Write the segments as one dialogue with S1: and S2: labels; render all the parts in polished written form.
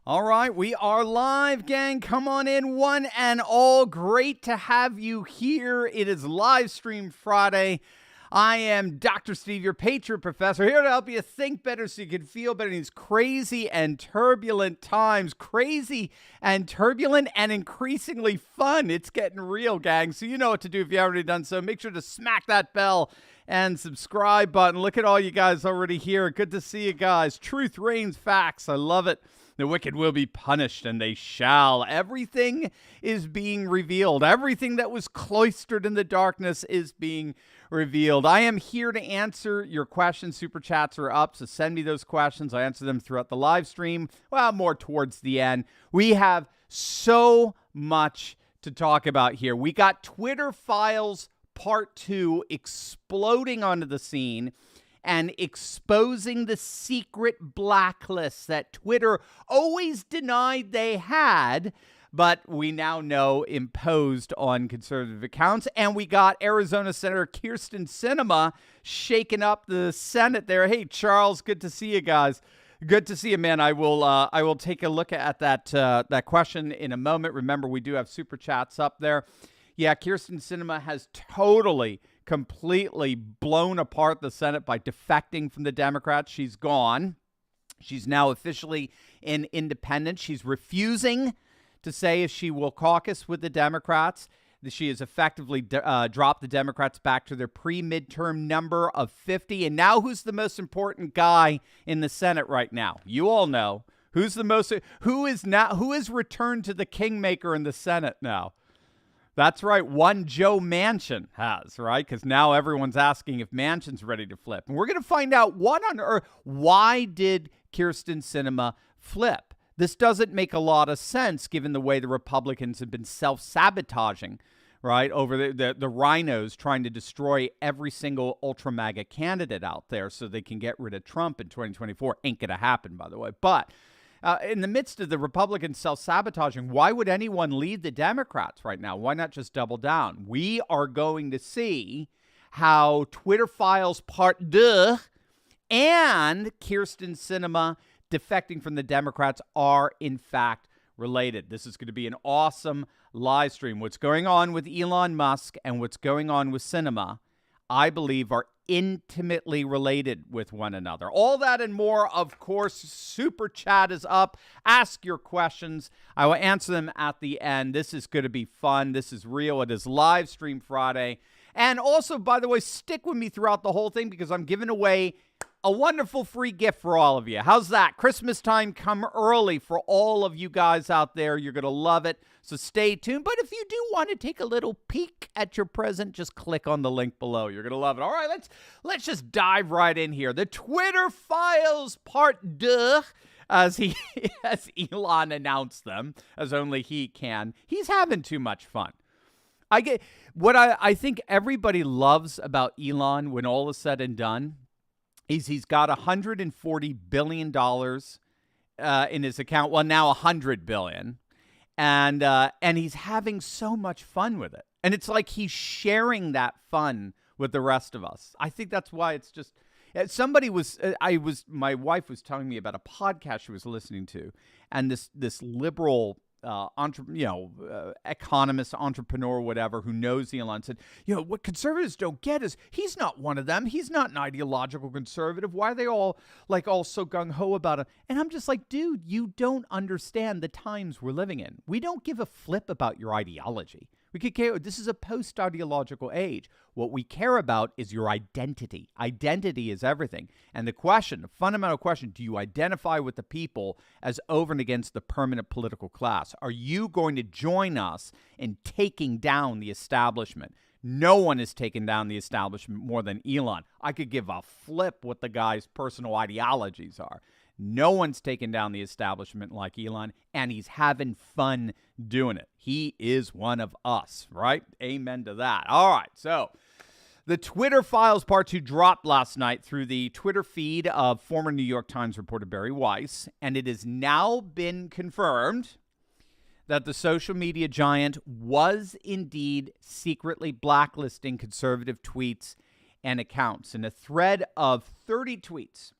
S1: All right, we are live, gang. Come on in, one and all. Great to have you here. It is Live Stream Friday. I am Dr. Steve, your Patriot Professor, here to help you think better so you can feel better in these crazy and turbulent times. Crazy and turbulent and increasingly fun. It's getting real, gang. So you know what to do if you haven't already done so. Make sure to smack that bell and subscribe button. Look at all you guys already here. Good to see you guys. Truth reigns facts. I love it. The wicked will be punished, and they shall. Everything is being revealed. Everything that was cloistered in the darkness is being revealed. I am here to answer your questions. Super chats are up, so send me those questions. I answer them throughout the live stream. Well, more towards the end. We have so much to talk about here. We got Twitter Files Part 2 exploding onto the scene and exposing the secret blacklists that Twitter always denied they had, but we now know imposed on conservative accounts. And we got Arizona Senator Kyrsten Sinema shaking up the Senate there. Hey, Charles, good to see you guys. Good to see you, man. I will take a look at that question in a moment. Remember, we do have super chats up there. Yeah, Kyrsten Sinema has totally, completely blown apart the Senate by defecting from the Democrats. She's gone. She's now officially an independent. She's refusing to say if she will caucus with the Democrats. She has effectively dropped the Democrats back to their pre-midterm number of 50. And now who's the most important guy in the Senate right now? You all know. Who is returned to the kingmaker in the Senate now? That's right. One Joe Manchin has, right? Because now everyone's asking if Manchin's ready to flip. And we're going to find out what on earth, why did Kyrsten Sinema flip? This doesn't make a lot of sense given the way the Republicans have been self-sabotaging, right, over the rhinos trying to destroy every single ultra-MAGA candidate out there so they can get rid of Trump in 2024. Ain't going to happen, by the way. But in the midst of the Republicans self-sabotaging, why would anyone lead the Democrats right now? Why not just double down? We are going to see how Twitter Files Part 2 and Kyrsten Sinema defecting from the Democrats are, in fact, related. This is going to be an awesome live stream. What's going on with Elon Musk and what's going on with Sinema, I believe, are intimately related with one another. All that and more, of course. Super chat is up. Ask your questions. I will answer them at the end. This is going to be fun. This is real. It is Live Stream Friday. And also, by the way, stick with me throughout the whole thing because I'm giving away a wonderful free gift for all of you. How's that? Christmas time come early for all of you guys out there. You're going to love it. So stay tuned. But if you do want to take a little peek at your present, just click on the link below. You're going to love it. All right, let's just dive right in here. The Twitter Files Part 2, as Elon announced them, as only he can. He's having too much fun. I think everybody loves about Elon when all is said and done is he's got $140 billion in his account. Well, now $100 billion. And he's having so much fun with it. And it's like he's sharing that fun with the rest of us. I think that's why it's just my wife was telling me about a podcast she was listening to, and this liberal economist, entrepreneur, whatever, who knows Elon said, what conservatives don't get is he's not one of them. He's not an ideological conservative. Why are they all so gung-ho about it? And I'm just like, dude, you don't understand the times we're living in. We don't give a flip about your ideology. We could care. This is a post-ideological age. What we care about is your identity. Identity is everything. And the fundamental question, do you identify with the people as over and against the permanent political class? Are you going to join us in taking down the establishment? No one has taken down the establishment more than Elon. I could give a flip what the guy's personal ideologies are. No one's taken down the establishment like Elon, and he's having fun doing it. He is one of us, right? Amen to that. All right, so the Twitter Files Part 2 dropped last night through the Twitter feed of former New York Times reporter Barry Weiss, and it has now been confirmed that the social media giant was indeed secretly blacklisting conservative tweets and accounts. In a thread of 30 tweets,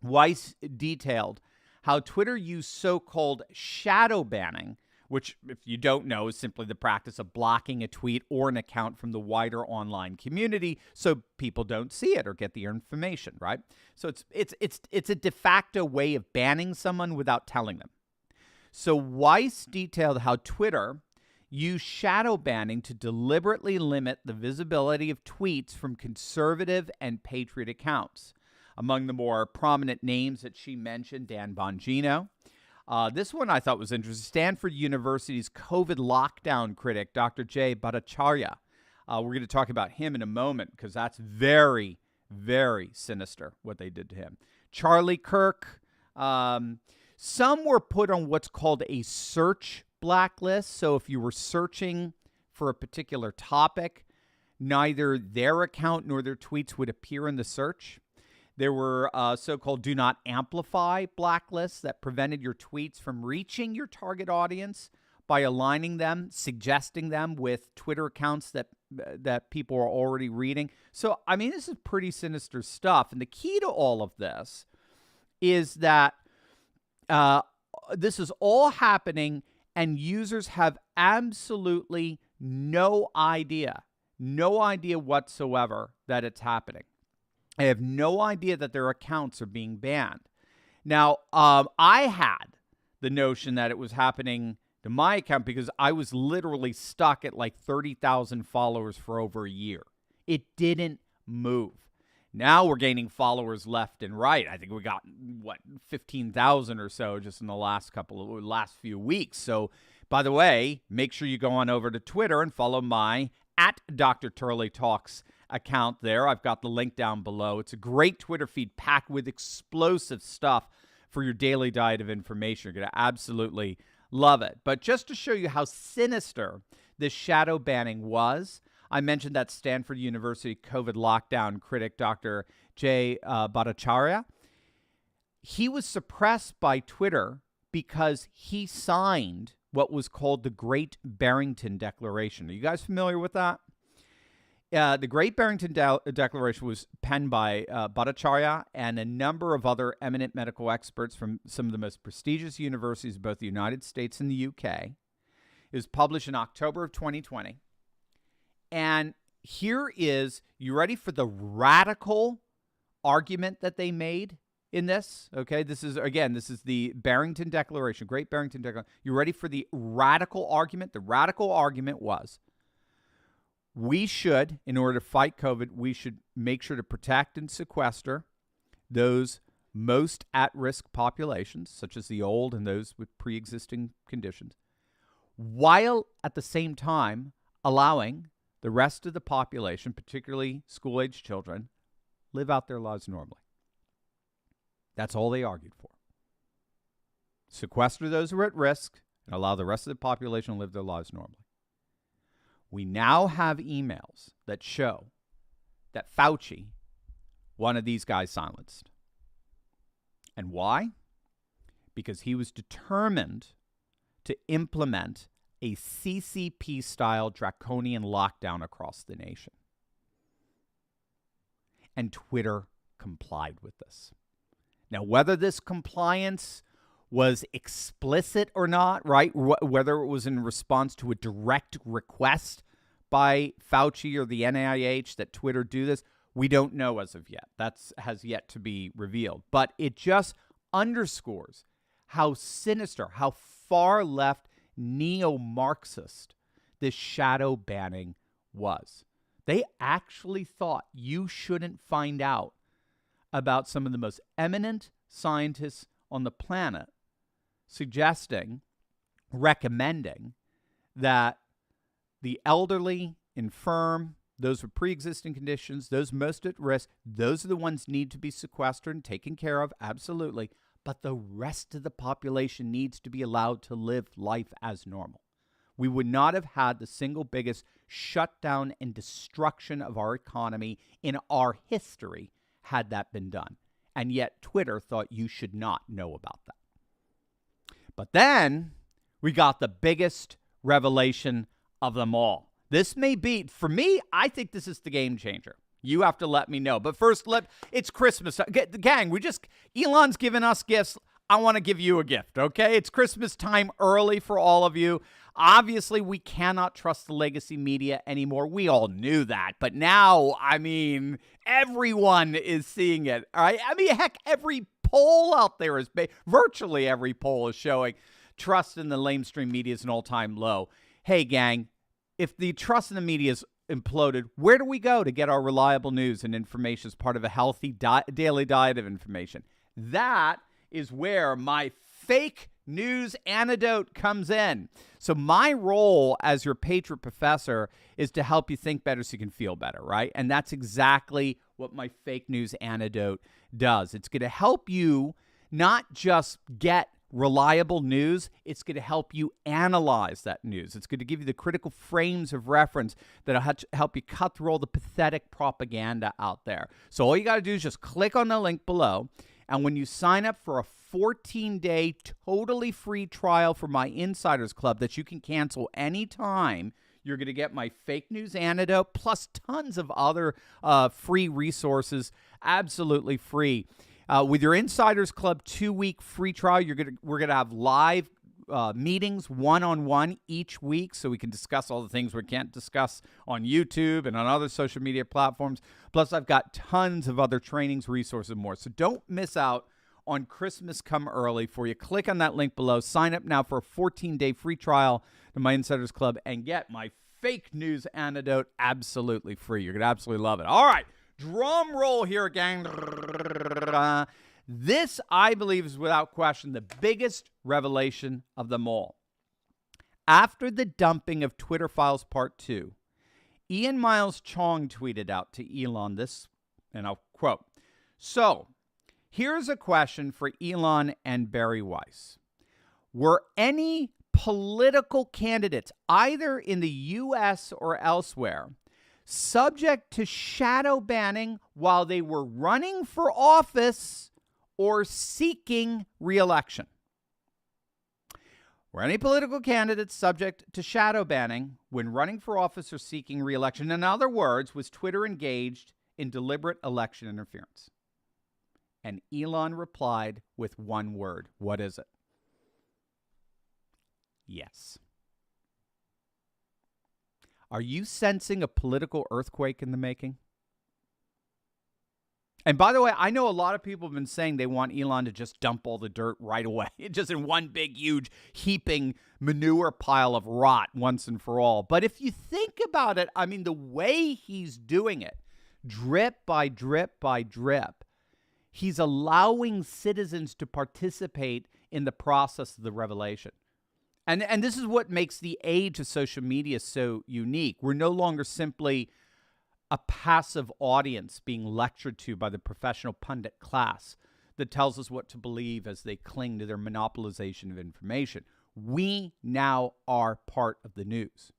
S1: Weiss detailed how Twitter used so-called shadow banning, which, if you don't know, is simply the practice of blocking a tweet or an account from the wider online community so people don't see it or get the information, right? So it's a de facto way of banning someone without telling them. So Weiss detailed how Twitter used shadow banning to deliberately limit the visibility of tweets from conservative and patriot accounts. Among the more prominent names that she mentioned, Dan Bongino. This one I thought was interesting. Stanford University's COVID lockdown critic, Dr. Jay Bhattacharya. We're going to talk about him in a moment because that's very, very sinister what they did to him. Charlie Kirk. Some were put on what's called a search blacklist. So if you were searching for a particular topic, neither their account nor their tweets would appear in the search. There were so-called do not amplify blacklists that prevented your tweets from reaching your target audience by aligning them, suggesting them with Twitter accounts that people are already reading. So, I mean, this is pretty sinister stuff. And the key to all of this is that this is all happening and users have absolutely no idea whatsoever that it's happening. I have no idea that their accounts are being banned. Now, I had the notion that it was happening to my account because I was literally stuck at like 30,000 followers for over a year. It didn't move. Now we're gaining followers left and right. I think we got, 15,000 or so just in the last few weeks. So, by the way, make sure you go on over to Twitter and follow my @Dr. Turley Talks account there. I've got the link down below. It's a great Twitter feed packed with explosive stuff for your daily diet of information. You're going to absolutely love it. But just to show you how sinister this shadow banning was, I mentioned that Stanford University COVID lockdown critic, Dr. Jay Bhattacharya. He was suppressed by Twitter because he signed what was called the Great Barrington Declaration. Are you guys familiar with that? The Great Barrington Declaration was penned by Bhattacharya and a number of other eminent medical experts from some of the most prestigious universities of both the United States and the UK. It was published in October of 2020. And here is, you ready for the radical argument that they made in this? Okay, this is the Barrington Declaration, Great Barrington Declaration. You ready for the radical argument? The radical argument was, we should, in order to fight COVID, we should make sure to protect and sequester those most at-risk populations, such as the old and those with pre-existing conditions, while at the same time allowing the rest of the population, particularly school-age children, live out their lives normally. That's all they argued for. Sequester those who are at risk and allow the rest of the population to live their lives normally. We now have emails that show that Fauci wanted these guys silenced. And why? Because he was determined to implement a CCP-style draconian lockdown across the nation. And Twitter complied with this. Now, whether this compliance was explicit or not, right? Whether it was in response to a direct request by Fauci or the NIH that Twitter do this, we don't know as of yet. That has yet to be revealed. But it just underscores how sinister, how far left neo-Marxist this shadow banning was. They actually thought you shouldn't find out about some of the most eminent scientists on the planet recommending that the elderly, infirm, those with pre-existing conditions, those most at risk, those are the ones need to be sequestered and taken care of, absolutely. But the rest of the population needs to be allowed to live life as normal. We would not have had the single biggest shutdown and destruction of our economy in our history had that been done. And yet Twitter thought you should not know about that. But then we got the biggest revelation of them all. This may be, for me, I think this is the game changer. You have to let me know. But first, it's Christmas. Gang, Elon's giving us gifts. I want to give you a gift, okay? It's Christmas time early for all of you. Obviously, we cannot trust the legacy media anymore. We all knew that. But now, I mean, everyone is seeing it, all right? I mean, heck, every poll out there is, virtually every poll is showing trust in the lamestream media is an all-time low. Hey, gang, if the trust in the media is imploded, where do we go to get our reliable news and information as part of a healthy daily diet of information? That is where my fake news antidote comes in. So my role as your Patriot Professor is to help you think better so you can feel better, right? And that's exactly what my fake news antidote does. It's going to help you not just get reliable news, it's going to help you analyze that news. It's going to give you the critical frames of reference that'll help you cut through all the pathetic propaganda out there. So all you got to do is just click on the link below, and when you sign up for a 14-day totally free trial for my Insiders Club that you can cancel anytime, you're going to get my fake news antidote plus tons of other free resources absolutely free. With your Insiders Club 2-week free trial, we're gonna have live meetings one-on-one each week, so we can discuss all the things we can't discuss on YouTube and on other social media platforms. Plus, I've got tons of other trainings, resources, and more. So don't miss out on Christmas come early for you. Click on that link below. Sign up now for a 14-day free trial to my Insiders Club and get my fake news antidote absolutely free. You're gonna absolutely love it. All right. Drum roll here, gang. This, I believe, is without question the biggest revelation of them all. After the dumping of Twitter Files Part 2, Ian Miles Chong tweeted out to Elon this, and I'll quote, "So, here's a question for Elon and Barry Weiss. Were any political candidates, either in the U.S. or elsewhere, subject to shadow banning while they were running for office or seeking re-election? Were any political candidates subject to shadow banning when running for office or seeking re-election? In other words, was Twitter engaged in deliberate election interference?" And Elon replied with one word. What is it? Yes. Are you sensing a political earthquake in the making? And by the way, I know a lot of people have been saying they want Elon to just dump all the dirt right away, just in one big, huge, heaping manure pile of rot once and for all. But if you think about it, I mean, the way he's doing it, drip by drip by drip, he's allowing citizens to participate in the process of the revelation. And this is what makes the age of social media so unique. We're no longer simply a passive audience being lectured to by the professional pundit class that tells us what to believe as they cling to their monopolization of information. We now are part of the news.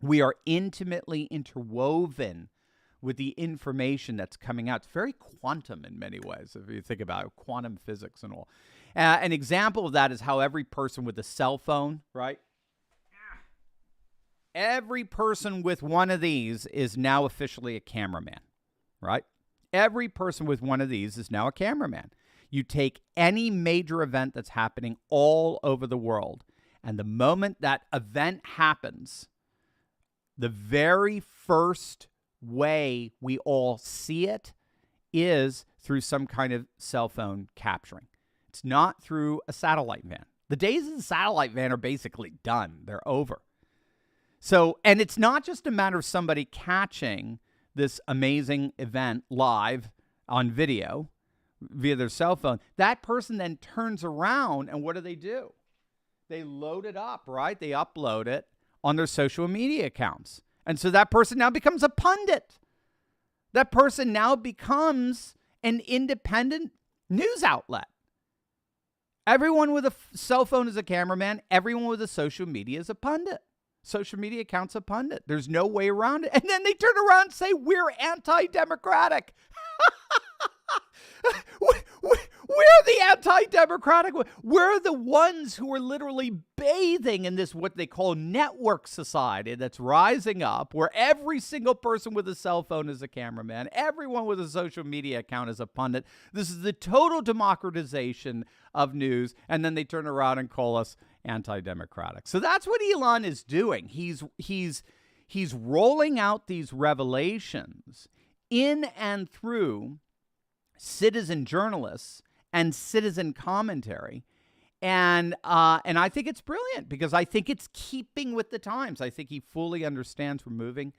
S1: We are intimately interwoven with the information that's coming out. It's very quantum in many ways, if you think about it, quantum physics and all. An example of that is how every person with a cell phone, right? Every person with one of these is now officially a cameraman, right? Every person with one of these is now a cameraman. You take any major event that's happening all over the world, and the moment that event happens, the very first way we all see it is through some kind of cell phone capturing. It's not through a satellite van. The days of the satellite van are basically done. They're over. So, and it's not just a matter of somebody catching this amazing event live on video via their cell phone. That person then turns around, and what do? They load it up, right? They upload it on their social media accounts. And so that person now becomes a pundit. That person now becomes an independent news outlet. Everyone with a cell phone is a cameraman. Everyone with a social media is a pundit. Social media account's a pundit. There's no way around it. And then they turn around and say, we're anti-democratic. We're the anti-democratic. We're the ones who are literally bathing in this, what they call network society that's rising up, where every single person with a cell phone is a cameraman, everyone with a social media account is a pundit. This is the total democratization of news, and then they turn around and call us anti-democratic. So that's what Elon is doing. He's rolling out these revelations in and through citizen journalists and citizen commentary. And I think it's brilliant because I think it's keeping with the times. I think he fully understands we're moving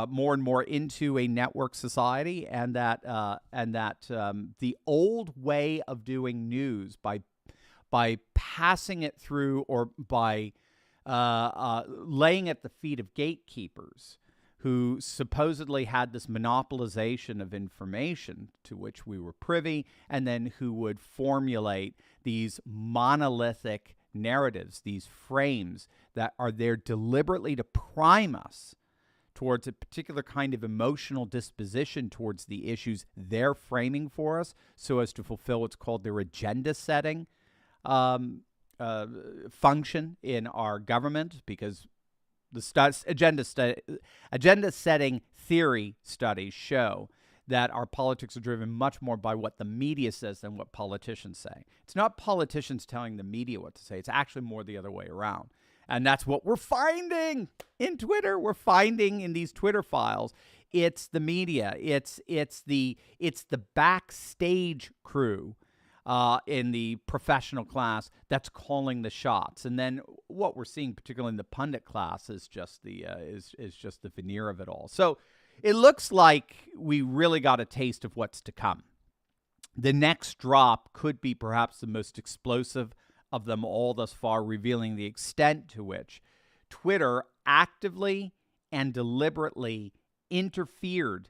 S1: more and more into a network society, and that the old way of doing news by passing it through or by laying at the feet of gatekeepers who supposedly had this monopolization of information to which we were privy, and then who would formulate these monolithic narratives, these frames that are there deliberately to prime us towards a particular kind of emotional disposition towards the issues they're framing for us so as to fulfill what's called their agenda setting function in our government, because the agenda setting theory studies show that our politics are driven much more by what the media says than what politicians say. It's not politicians telling the media what to say. It's actually more the other way around. And that's what we're finding in Twitter. We're finding in these Twitter files. It's the media. It's the backstage crew in the professional class that's calling the shots. And then what we're seeing, particularly in the pundit class, is just the veneer of it all. So it looks like we really got a taste of what's to come. The next drop could be perhaps the most explosive of them all thus far, revealing the extent to which Twitter actively and deliberately interfered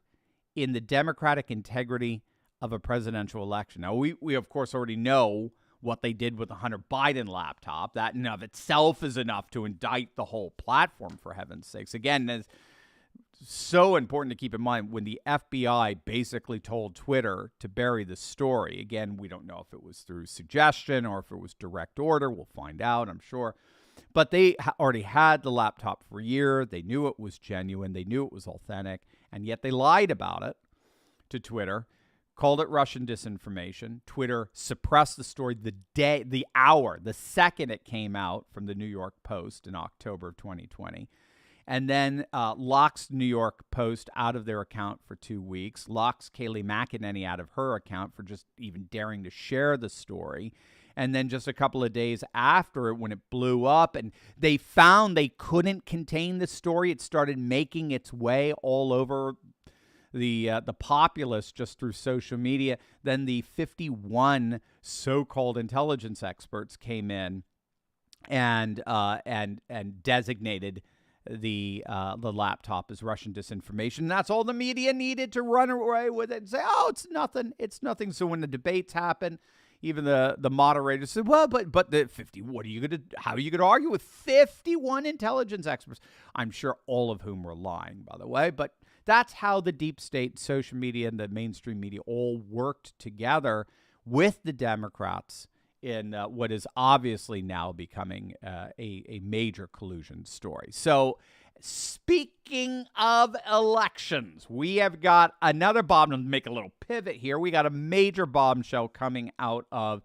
S1: in the democratic integrity of a presidential election. Now, we of course already know what they did with the Hunter Biden laptop. That in of itself is enough to indict the whole platform, for heaven's sakes. Again, it's so important to keep in mind when the FBI basically told Twitter to bury the story. Again, we don't know if it was through suggestion or if it was direct order. We'll find out, I'm sure. But they already had the laptop for a year. They knew it was genuine. They knew it was authentic. And yet they lied about it to Twitter, called it Russian disinformation. Twitter suppressed the story the second it came out from the New York Post in October of 2020. And then locks New York Post out of their account for 2 weeks, locks Kayleigh McEnany out of her account for just even daring to share the story. And then just a couple of days after it, when it blew up and they found they couldn't contain the story, it started making its way all over the populace just through social media. Then the 51 so-called intelligence experts came in and designated the laptop as Russian disinformation. And that's all the media needed to run away with it and say, "Oh, it's nothing. It's nothing." So when the debates happen, even the moderators said, "Well, but the 50. How are you gonna argue with 51 intelligence experts?" I'm sure all of whom were lying, by the way. But that's how the deep state, social media, and the mainstream media all worked together with the Democrats in what is obviously now becoming a major collusion story. So speaking of elections, we have got another bombshell. To make a little pivot here, we got a major bombshell coming out of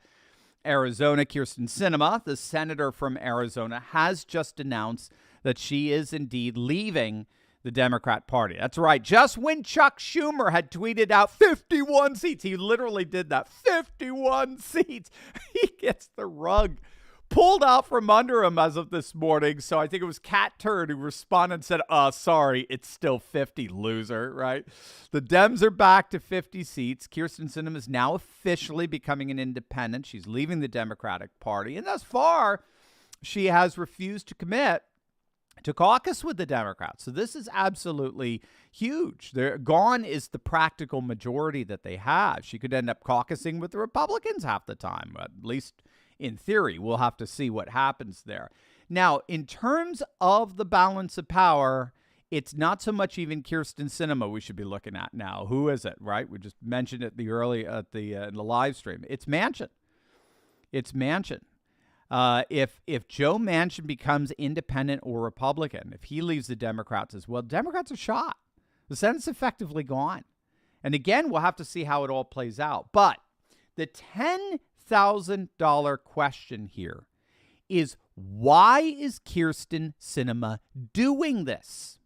S1: Arizona. Kyrsten Sinema, the senator from Arizona, has just announced that she is indeed leaving the Democrat Party. That's right. Just when Chuck Schumer had tweeted out 51 seats, he literally did that. 51 seats. He gets the rug pulled out from under him as of this morning. So I think it was Cat Turd who responded and said, sorry, it's still 50, loser, right? The Dems are back to 50 seats. Kyrsten Sinema is now officially becoming an independent. She's leaving the Democratic Party. And thus far, she has refused to commit to caucus with the Democrats. So this is absolutely huge. Gone is the practical majority that they have. She could end up caucusing with the Republicans half the time, at least in theory. We'll have to see what happens there. Now, in terms of the balance of power, it's not so much even Kyrsten Sinema we should be looking at now. Who is it, right? We just mentioned it in the live stream. It's Manchin. It's Manchin. If Joe Manchin becomes independent or Republican, if he leaves the Democrats as well, Democrats are shot. The Senate's effectively gone. And again, we'll have to see how it all plays out. But the $10,000 question here is, why is Kyrsten Sinema doing this?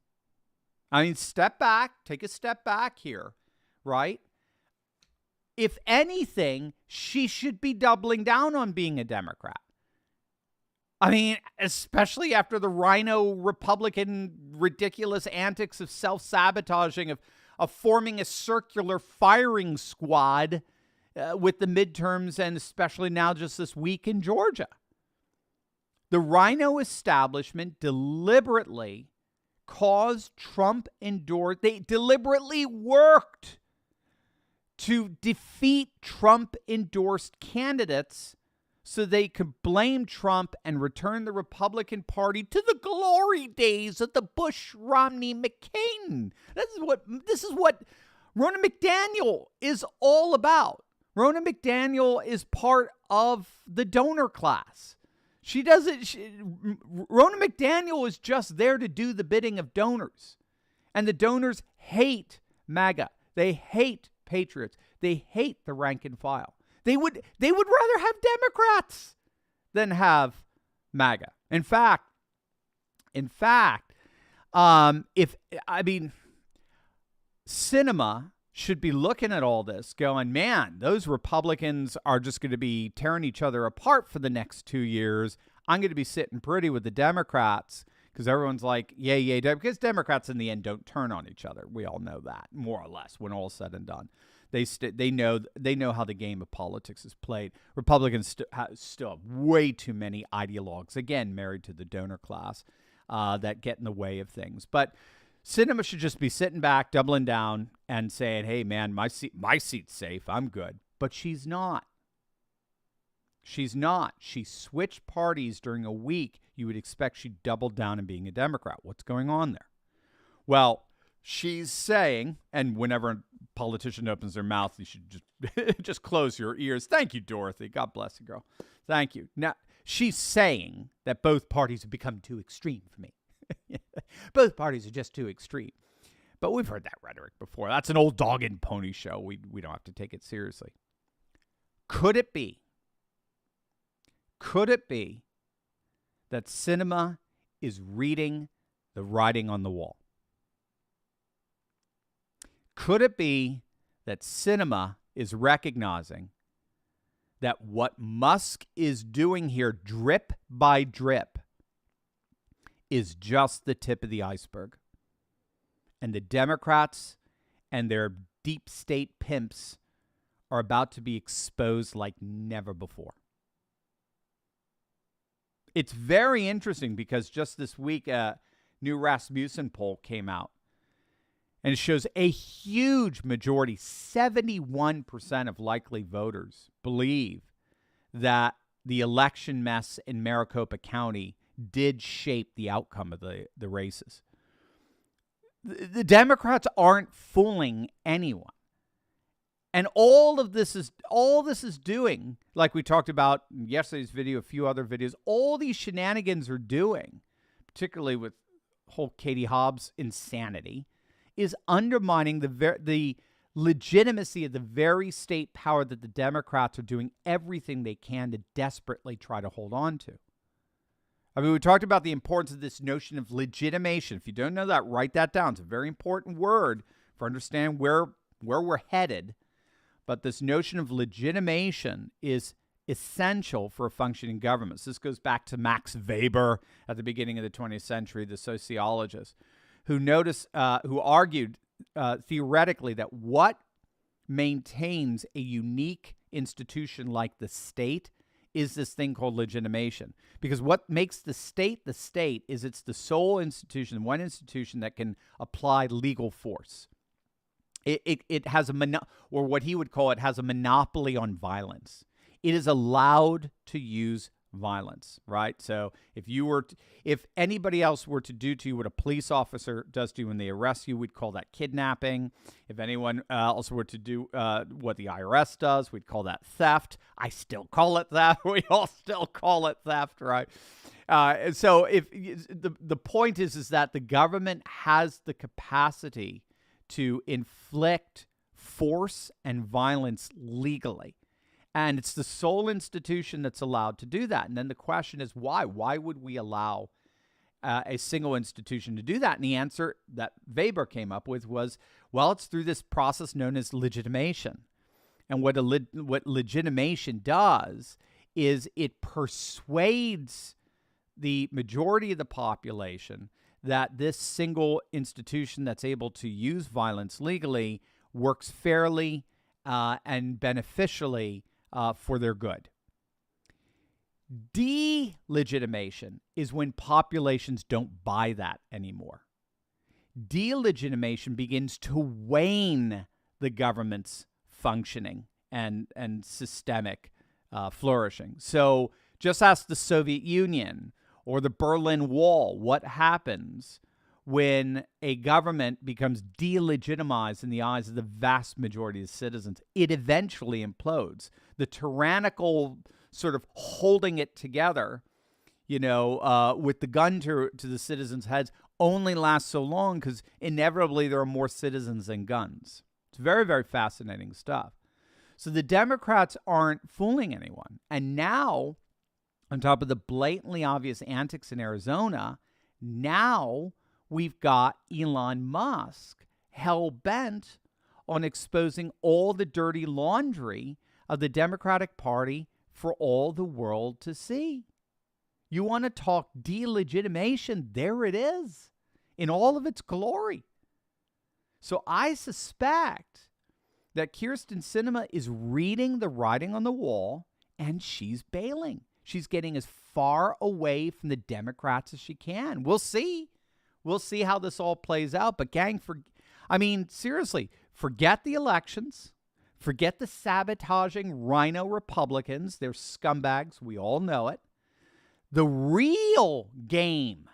S1: I mean, step back, take a step back here, right? If anything, she should be doubling down on being a Democrat. I mean, especially after the Rhino Republican ridiculous antics of self-sabotaging, of forming a circular firing squad with the midterms, and especially now just this week in Georgia. The Rhino establishment deliberately caused Trump endorsed. They deliberately worked to defeat Trump-endorsed candidates so they could blame Trump and return the Republican Party to the glory days of the Bush, Romney, McCain. This is what Ronna McDaniel is all about. Ronna McDaniel is part of the donor class. Ronna McDaniel is just there to do the bidding of donors. And the donors hate MAGA. They hate patriots. They hate the rank and file. They would rather have Democrats than have MAGA. In fact, Sinema should be looking at all this going, man, those Republicans are just going to be tearing each other apart for the next 2 years. I'm going to be sitting pretty with the Democrats, because everyone's like, yay, because Democrats in the end don't turn on each other. We all know that, more or less, when all's said and done. They know how the game of politics is played. Republicans still have way too many ideologues, again, married to the donor class, that get in the way of things. But Sinema should just be sitting back, doubling down, and saying, hey, man, my seat's safe. I'm good. But she's not. She's not. She switched parties during a week. You would expect she'd double down on being a Democrat. What's going on there? Well, she's saying, and whenever a politician opens their mouth, you should just close your ears. Thank you, Dorothy. God bless you, girl. Thank you. Now, she's saying that both parties have become too extreme for me. Both parties are just too extreme. But we've heard that rhetoric before. That's an old dog and pony show. We don't have to take it seriously. Could it be that Sinema is reading the writing on the wall? Could it be that Sinema is recognizing that what Musk is doing here, drip by drip, is just the tip of the iceberg? And the Democrats and their deep state pimps are about to be exposed like never before. It's very interesting because just this week, a new Rasmussen poll came out. And it shows a huge majority, 71% of likely voters believe that the election mess in Maricopa County did shape the outcome of the races. The Democrats aren't fooling anyone. And all this is doing, like we talked about in yesterday's video, a few other videos, all these shenanigans are doing, particularly with whole Katie Hobbs insanity, is undermining the legitimacy of the very state power that the Democrats are doing everything they can to desperately try to hold on to. I mean, we talked about the importance of this notion of legitimation. If you don't know that, write that down. It's a very important word for understanding where we're headed. But this notion of legitimation is essential for a functioning government. So this goes back to Max Weber at the beginning of the 20th century, the sociologist, who argued theoretically that what maintains a unique institution like the state is this thing called legitimation. Because what makes the state is it's the sole institution, one institution that can apply legal force. It has or what he would call it, has a monopoly on violence. It is allowed to use violence, right? So if anybody else were to do to you what a police officer does to you when they arrest you, we'd call that kidnapping. If anyone else were to do what the IRS does, we'd call that theft. I still call it theft. We all still call it theft, right? So if the point is that the government has the capacity to inflict force and violence legally. And it's the sole institution that's allowed to do that. And then the question is why? Why would we allow a single institution to do that? And the answer that Weber came up with was, well, it's through this process known as legitimation. And what legitimation does is it persuades the majority of the population that this single institution that's able to use violence legally works fairly and beneficially for their good. Delegitimation is when populations don't buy that anymore. Delegitimation begins to wane the government's functioning and systemic flourishing. So just ask the Soviet Union or the Berlin Wall. What happens when a government becomes delegitimized in the eyes of the vast majority of citizens? It eventually implodes. The tyrannical sort of holding it together, with the gun to the citizens' heads only lasts so long because inevitably there are more citizens than guns. It's very, very fascinating stuff. So the Democrats aren't fooling anyone. And now, on top of the blatantly obvious antics in Arizona, now we've got Elon Musk hell-bent on exposing all the dirty laundry of the Democratic Party for all the world to see. You want to talk delegitimation? There it is in all of its glory. So I suspect that Kyrsten Sinema is reading the writing on the wall and she's bailing. She's getting as far away from the Democrats as she can. We'll see. We'll see how this all plays out. But gang, seriously, forget the elections. Forget the sabotaging rhino Republicans. They're scumbags. We all know it. The real game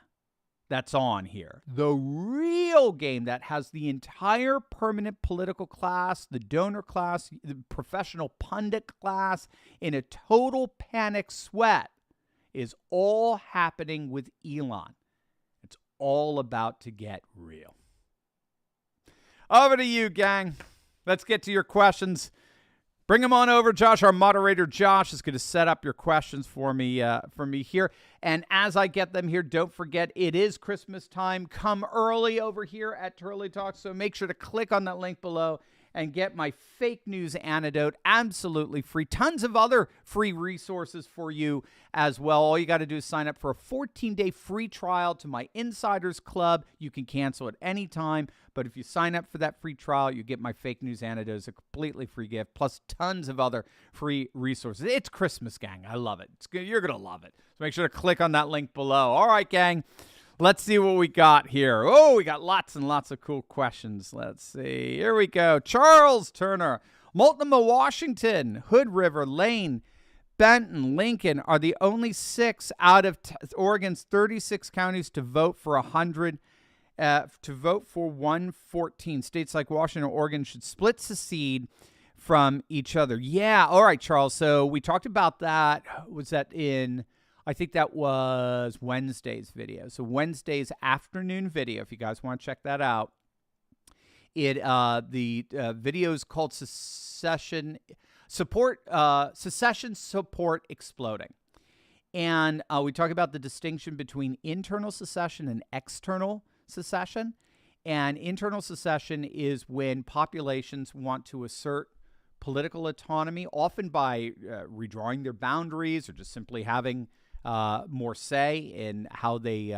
S1: that's on here, the real game that has the entire permanent political class, the donor class, the professional pundit class in a total panic sweat is all happening with Elon. It's all about to get real. Over to you, gang. Let's get to your questions. Bring them on over. Josh, our moderator, Josh, is going to set up your questions for me here. And as I get them here, don't forget, it is Christmas time. Come early over here at Turley Talk. So make sure to click on that link below and get my fake news antidote absolutely free. Tons of other free resources for you as well. All you got to do is sign up for a 14-day free trial to my Insiders Club. You can cancel at any time, but if you sign up for that free trial, you get my fake news antidote as a completely free gift, plus tons of other free resources. It's Christmas, gang. I love it. You're going to love it. So make sure to click on that link below. All right, gang. Let's see what we got here. Oh, we got lots and lots of cool questions. Let's see. Here we go. Charles Turner, Multnomah, Washington, Hood River, Lane, Benton, Lincoln are the only 6 out of Oregon's 36 counties to vote for 114. States like Washington and Oregon should split secede from each other. Yeah. All right, Charles. So we talked about that. Was that in... I think that was Wednesday's video. So Wednesday's afternoon video, if you guys want to check that out. The video is called Secession Support Exploding. And we talk about the distinction between internal secession and external secession. And internal secession is when populations want to assert political autonomy, often by redrawing their boundaries or just simply having more say in how they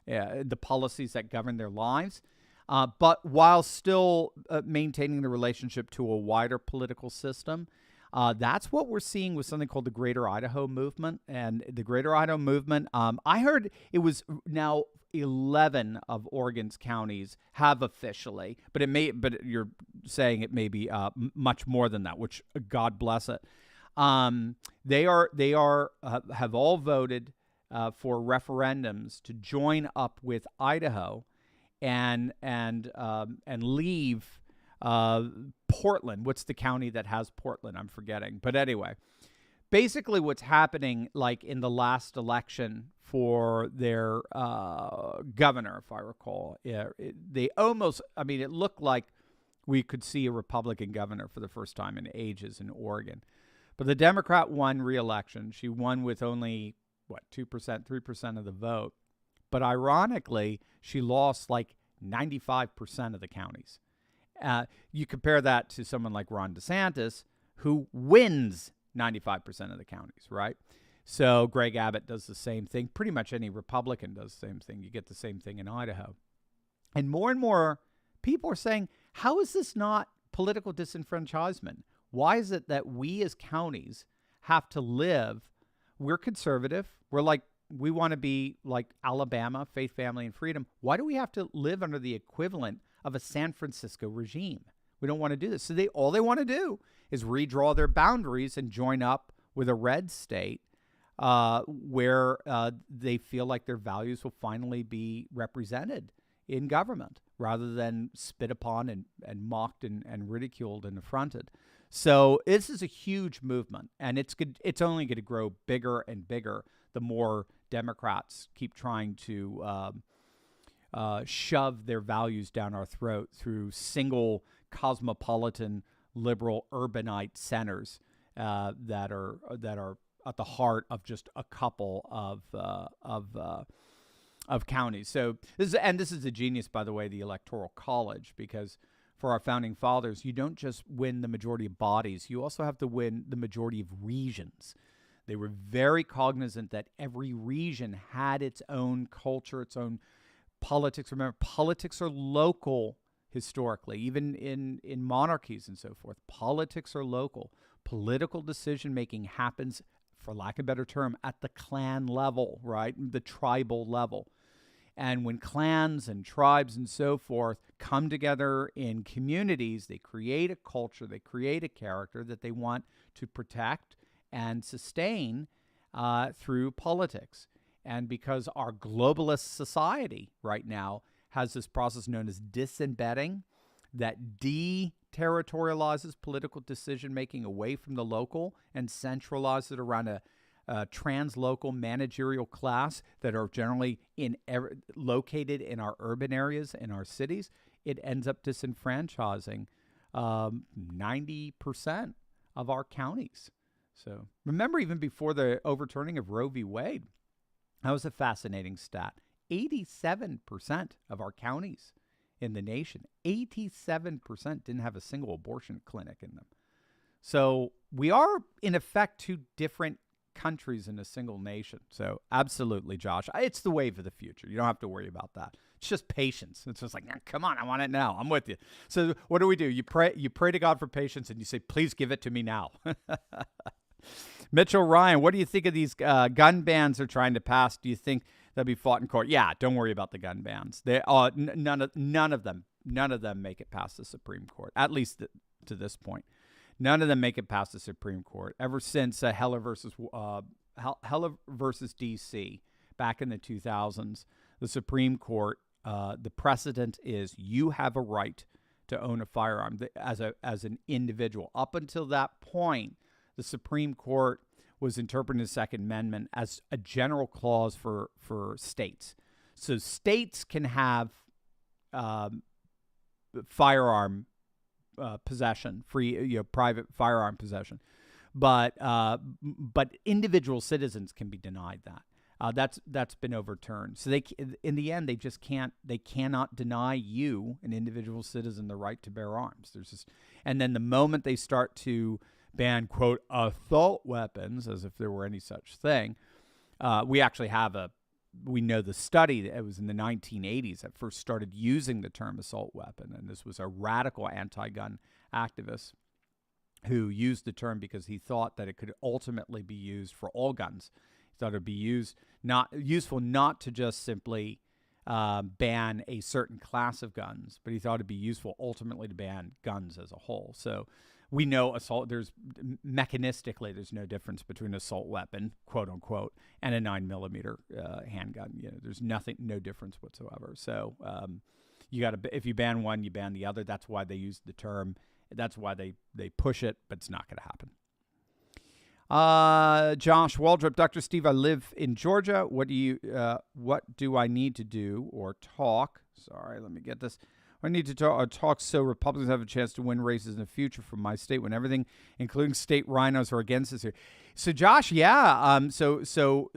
S1: the policies that govern their lives, but while still maintaining the relationship to a wider political system. That's what we're seeing with something called the Greater Idaho Movement. And the Greater Idaho Movement, I heard it was now 11 of Oregon's counties have officially, but you're saying it may be much more than that, which God bless it. They have all voted for referendums to join up with Idaho and leave Portland. What's the county that has Portland? I'm forgetting. But anyway, basically what's happening, like in the last election for their governor, if I recall, they almost, it looked like we could see a Republican governor for the first time in ages in Oregon. But the Democrat won re-election. She won with only, 2%, 3% of the vote. But ironically, she lost like 95% of the counties. You compare that to someone like Ron DeSantis, who wins 95% of the counties, right? So Greg Abbott does the same thing. Pretty much any Republican does the same thing. You get the same thing in Idaho. And more people are saying, how is this not political disenfranchisement? Why is it that we as counties have to live? We're conservative. We want to be like Alabama, faith, family, and freedom. Why do we have to live under the equivalent of a San Francisco regime? We don't want to do this. So all they want to do is redraw their boundaries and join up with a red state where they feel like their values will finally be represented in government rather than spit upon and mocked and ridiculed and affronted. So this is a huge movement, and it's only going to grow bigger and bigger the more Democrats keep trying to shove their values down our throat through single cosmopolitan liberal urbanite centers that are at the heart of just a couple of counties. So this is the genius, by the way, the Electoral College, because for our founding fathers, you don't just win the majority of bodies, you also have to win the majority of regions. They were very cognizant that every region had its own culture, its own politics. Remember, politics are local historically, even in monarchies and so forth. Politics are local. Political decision-making happens, for lack of a better term, at the clan level, right? The tribal level. And when clans and tribes and so forth come together in communities, they create a culture, they create a character that they want to protect and sustain through politics. And because our globalist society right now has this process known as disembedding that deterritorializes political decision-making away from the local and centralizes it around a translocal managerial class that are generally located in our urban areas, in our cities, it ends up disenfranchising 90% of our counties. So remember, even before the overturning of Roe v. Wade, that was a fascinating stat. 87% of our counties in the nation, 87% didn't have a single abortion clinic in them. So we are, in effect, two different countries in a single nation. So absolutely, Josh, it's the wave of the future. You don't have to worry about that. It's just patience. It's just like, come on, I want it now. I'm with you. So what do? You pray to God for patience, and you say, please give it to me now. Mitchell Ryan, what do you think of these gun bans they're trying to pass? Do you think they'll be fought in court? Yeah, don't worry about the gun bans. They none of them make it past the Supreme Court, at least to this point. None of them make it past the Supreme Court. Ever since Heller versus D.C. back in the 2000s, the Supreme Court, the precedent is you have a right to own a firearm as an individual. Up until that point, the Supreme Court was interpreting the Second Amendment as a general clause for states. So states can have firearm possession, free, private firearm possession, but individual citizens can be denied that. That's been overturned. So in the end, they cannot deny you, an individual citizen, the right to bear arms. And then the moment they start to ban, quote, assault weapons, as if there were any such thing, we actually we know the study that it was in the 1980s that first started using the term assault weapon. And this was a radical anti-gun activist who used the term because he thought that it could ultimately be used for all guns. He thought it would be useful not to just simply ban a certain class of guns, but he thought it'd be useful ultimately to ban guns as a whole. So we know assault. Mechanistically, there's no difference between an assault weapon, quote unquote, and a 9mm handgun. There's no difference whatsoever. So you got to, if you ban one, you ban the other. That's why they use the term. That's why they push it, but it's not going to happen. Josh Waldrop, Dr. Steve, I live in Georgia. What do I need to do or talk? Sorry, let me get this. I need to talk so Republicans have a chance to win races in the future from my state when everything, including state rhinos, are against us here. So, Josh, yeah. So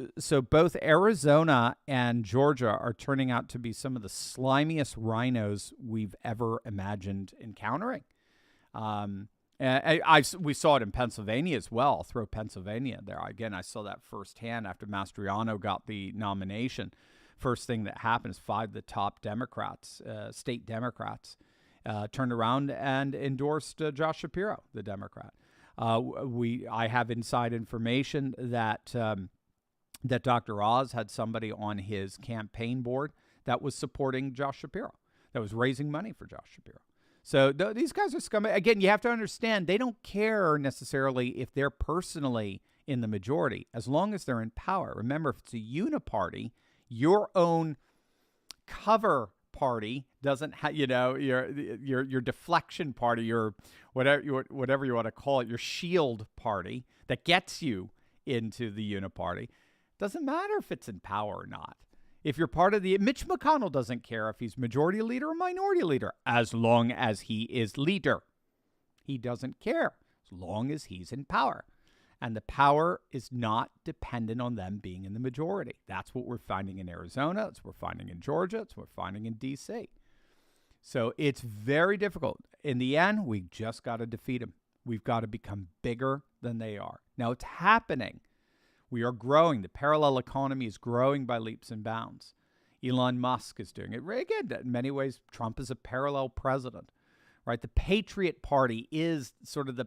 S1: both Arizona and Georgia are turning out to be some of the slimiest rhinos we've ever imagined encountering. We saw it in Pennsylvania as well. I'll throw Pennsylvania there. Again, I saw that firsthand after Mastriano got the nomination. First thing that happened is 5 of the top Democrats, state Democrats, turned around and endorsed Josh Shapiro, the Democrat. I have inside information that that Dr. Oz had somebody on his campaign board that was supporting Josh Shapiro, that was raising money for Josh Shapiro. So these guys are scummy. Again, you have to understand, they don't care necessarily if they're personally in the majority, as long as they're in power. Remember, if it's a uniparty, your own cover party doesn't have, your deflection party, your whatever you want to call it, your shield party that gets you into the uniparty. Doesn't matter if it's in power or not. If you're part of Mitch McConnell doesn't care if he's majority leader or minority leader, as long as he is leader. He doesn't care as long as he's in power. And the power is not dependent on them being in the majority. That's what we're finding in Arizona. That's what we're finding in Georgia. That's what we're finding in D.C. So it's very difficult. In the end, we just got to defeat them. We've got to become bigger than they are. Now, it's happening. We are growing. The parallel economy is growing by leaps and bounds. Elon Musk is doing it. Again, in many ways, Trump is a parallel president, right? The Patriot Party is sort of the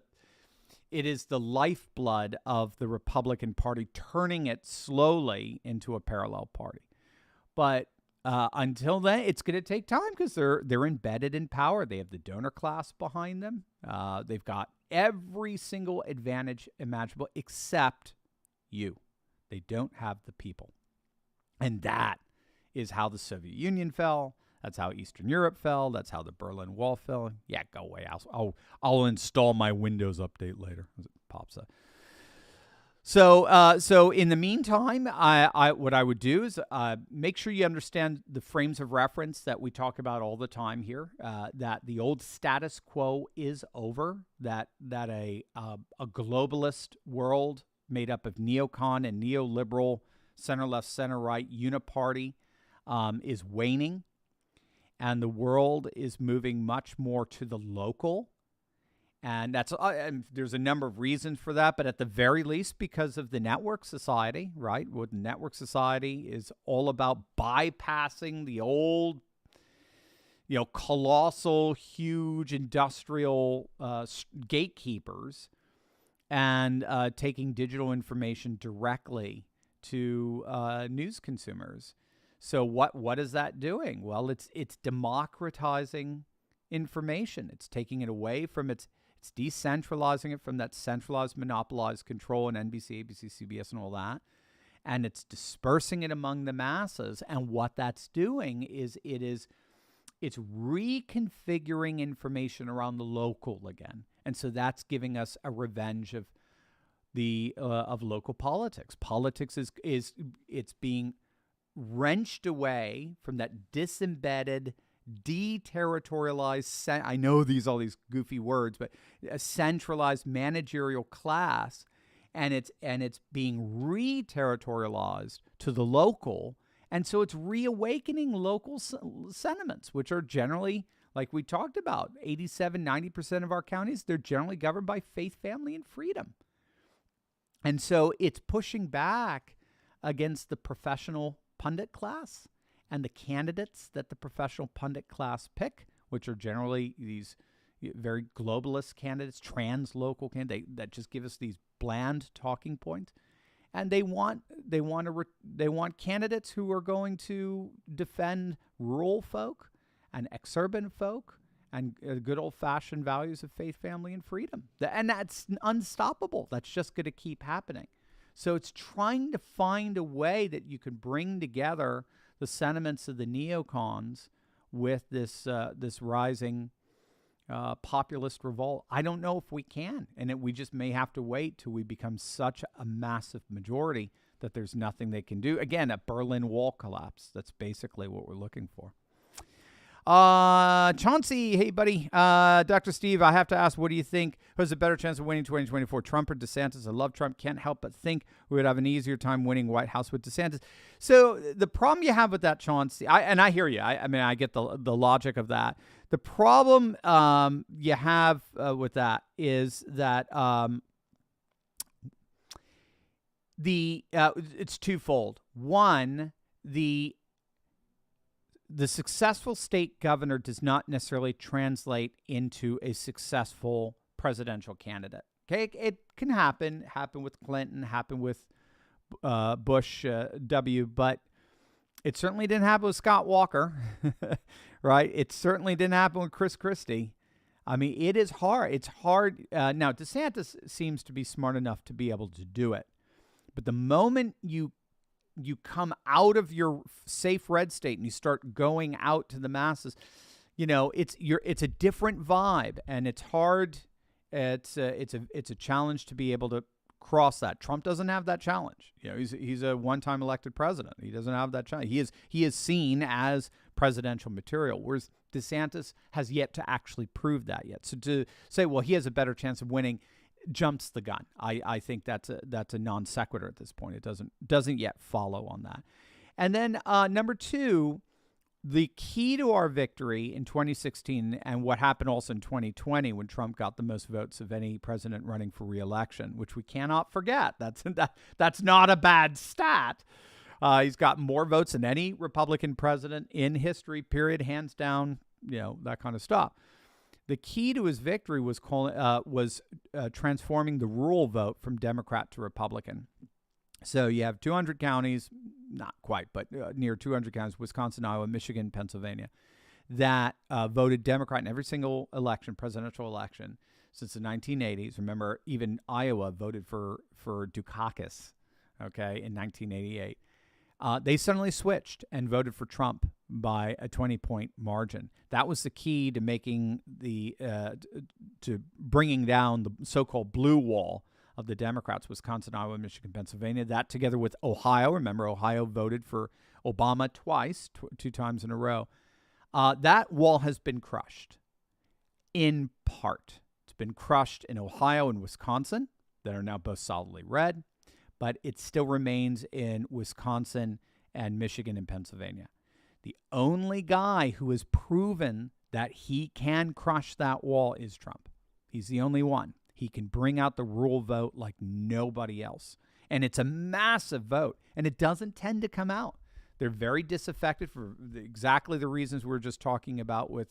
S1: lifeblood of the Republican Party, turning it slowly into a parallel party. But until then, it's going to take time because they're embedded in power. They have the donor class behind them. They've got every single advantage imaginable except you. They don't have the people. And that is how the Soviet Union fell. That's how Eastern Europe fell. That's how the Berlin Wall fell. Yeah, go away. I'll install my Windows update later as it pops up. So in the meantime, what I would do is make sure you understand the frames of reference that we talk about all the time here. That the old status quo is over. That a globalist world made up of neocon and neoliberal, center left, center right, uniparty is waning. And the world is moving much more to the local. And there's a number of reasons for that, but at the very least, because of the network society, right? What network society is all about bypassing the old, colossal, huge industrial gatekeepers and taking digital information directly to news consumers. So what is that doing? Well, it's democratizing information. It's taking it away from it's decentralizing it from that centralized, monopolized control in NBC, ABC, CBS, and all that. And it's dispersing it among the masses. And what that's doing is it's reconfiguring information around the local again. And so that's giving us a revenge of of local politics. Politics is being wrenched away from that disembedded, deterritorialized, I know all these goofy words, but a centralized managerial class, and it's being re-territorialized to the local, and so it's reawakening local sentiments, which are generally, like we talked about, 87-90% of our counties, they're generally governed by faith, family, and freedom. And so it's pushing back against the professional pundit class and the candidates that the professional pundit class pick, which are generally these very globalist candidates, trans-local candidates that just give us these bland talking points. And they want candidates who are going to defend rural folk and exurban folk and good old-fashioned values of faith, family, and freedom. And that's unstoppable. That's just going to keep happening. So it's trying to find a way that you can bring together the sentiments of the neocons with this rising populist revolt. I don't know if we can, and we just may have to wait till we become such a massive majority that there's nothing they can do. Again, a Berlin Wall collapse. That's basically what we're looking for. Chauncey, hey buddy. Dr. Steve, I have to ask, what do you think? Who has a better chance of winning 2024? Trump or DeSantis? I love Trump. Can't help but think we would have an easier time winning White House with DeSantis. So the problem you have with that, Chauncey, I hear you. I mean, I get the logic of that. The problem you have with that is that it's twofold. One, the successful state governor does not necessarily translate into a successful presidential candidate. Okay, it can happen with Clinton, happen with Bush W, but it certainly didn't happen with Scott Walker, right? It certainly didn't happen with Chris Christie. I mean, it is hard. It's hard. Now, DeSantis seems to be smart enough to be able to do it, but the moment you come out of your safe red state and you start going out to the masses, it's a different vibe, and it's hard. It's a challenge to be able to cross that. Trump doesn't have that challenge. He's a one-time elected president. He doesn't have that challenge. He is seen as presidential material, whereas DeSantis has yet to actually prove that yet. So to say, well, he has a better chance of winning, jumps the gun. I think that's a non sequitur at this point. It doesn't yet follow on that. And then number two, the key to our victory in 2016 and what happened also in 2020 when Trump got the most votes of any president running for re-election, which we cannot forget. That's not a bad stat. He's got more votes than any Republican president in history, period, hands down, that kind of stuff. The key to his victory was transforming the rural vote from Democrat to Republican. So you have 200 counties, not quite, but near 200 counties, Wisconsin, Iowa, Michigan, Pennsylvania, that voted Democrat in every single election, presidential election, since the 1980s. Remember, even Iowa voted for Dukakis, okay, in 1988. They suddenly switched and voted for Trump by a 20-point margin. That was the key to making to bringing down the so-called blue wall of the Democrats, Wisconsin, Iowa, Michigan, Pennsylvania. That together with Ohio, remember Ohio voted for Obama twice, two times in a row. That wall has been crushed in part. It's been crushed in Ohio and Wisconsin that are now both solidly red, but it still remains in Wisconsin and Michigan and Pennsylvania. The only guy who has proven that he can crush that wall is Trump. He's the only one. He can bring out the rural vote like nobody else. And it's a massive vote, and it doesn't tend to come out. They're very disaffected for exactly the reasons we were just talking about with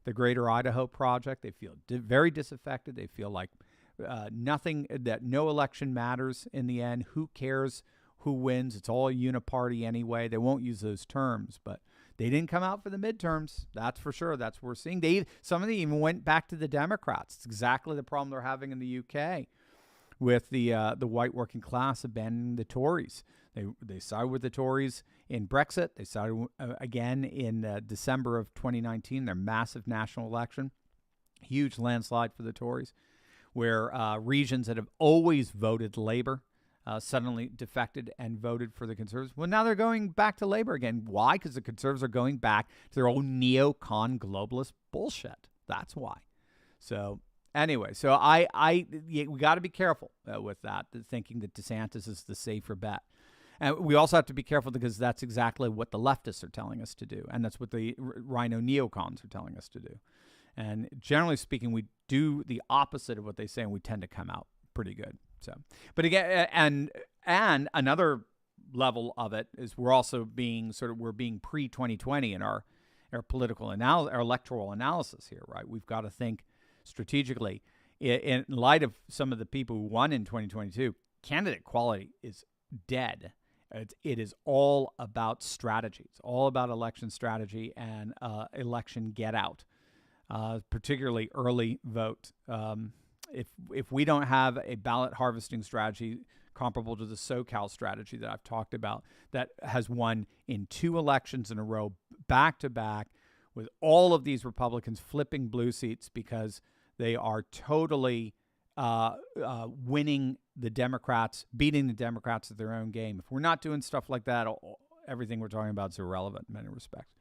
S1: the Greater Idaho Project. They feel very disaffected. They feel like no election matters in the end. Who cares who wins? It's all a uniparty anyway. They won't use those terms, but they didn't come out for the midterms. That's for sure. That's what we're seeing. Some of them even went back to the Democrats. It's exactly the problem they're having in the UK with the white working class abandoning the Tories. They sided with the Tories in Brexit. They sided again in December of 2019, their massive national election. Huge landslide for the Tories, where regions that have always voted Labor suddenly defected and voted for the Conservatives. Well, now they're going back to Labor again. Why? Because the Conservatives are going back to their old neocon globalist bullshit. That's why. So anyway, we got to be careful with that, thinking that DeSantis is the safer bet. And we also have to be careful because that's exactly what the leftists are telling us to do. And that's what the rhino neocons are telling us to do. And generally speaking, we do the opposite of what they say, and we tend to come out pretty good. So, but again, and another level of it is we're also being pre-2020 in our political our electoral analysis here, right? We've got to think strategically in light of some of the people who won in 2022. Candidate quality is dead. It is all about strategy. It's all about election strategy and election get out. particularly early vote. If we don't have a ballot harvesting strategy comparable to the SoCal strategy that I've talked about, that has won in 2 elections in a row, back to back, with all of these Republicans flipping blue seats because they are totally winning the Democrats, beating the Democrats at their own game. If we're not doing stuff like that, everything we're talking about is irrelevant in many respects.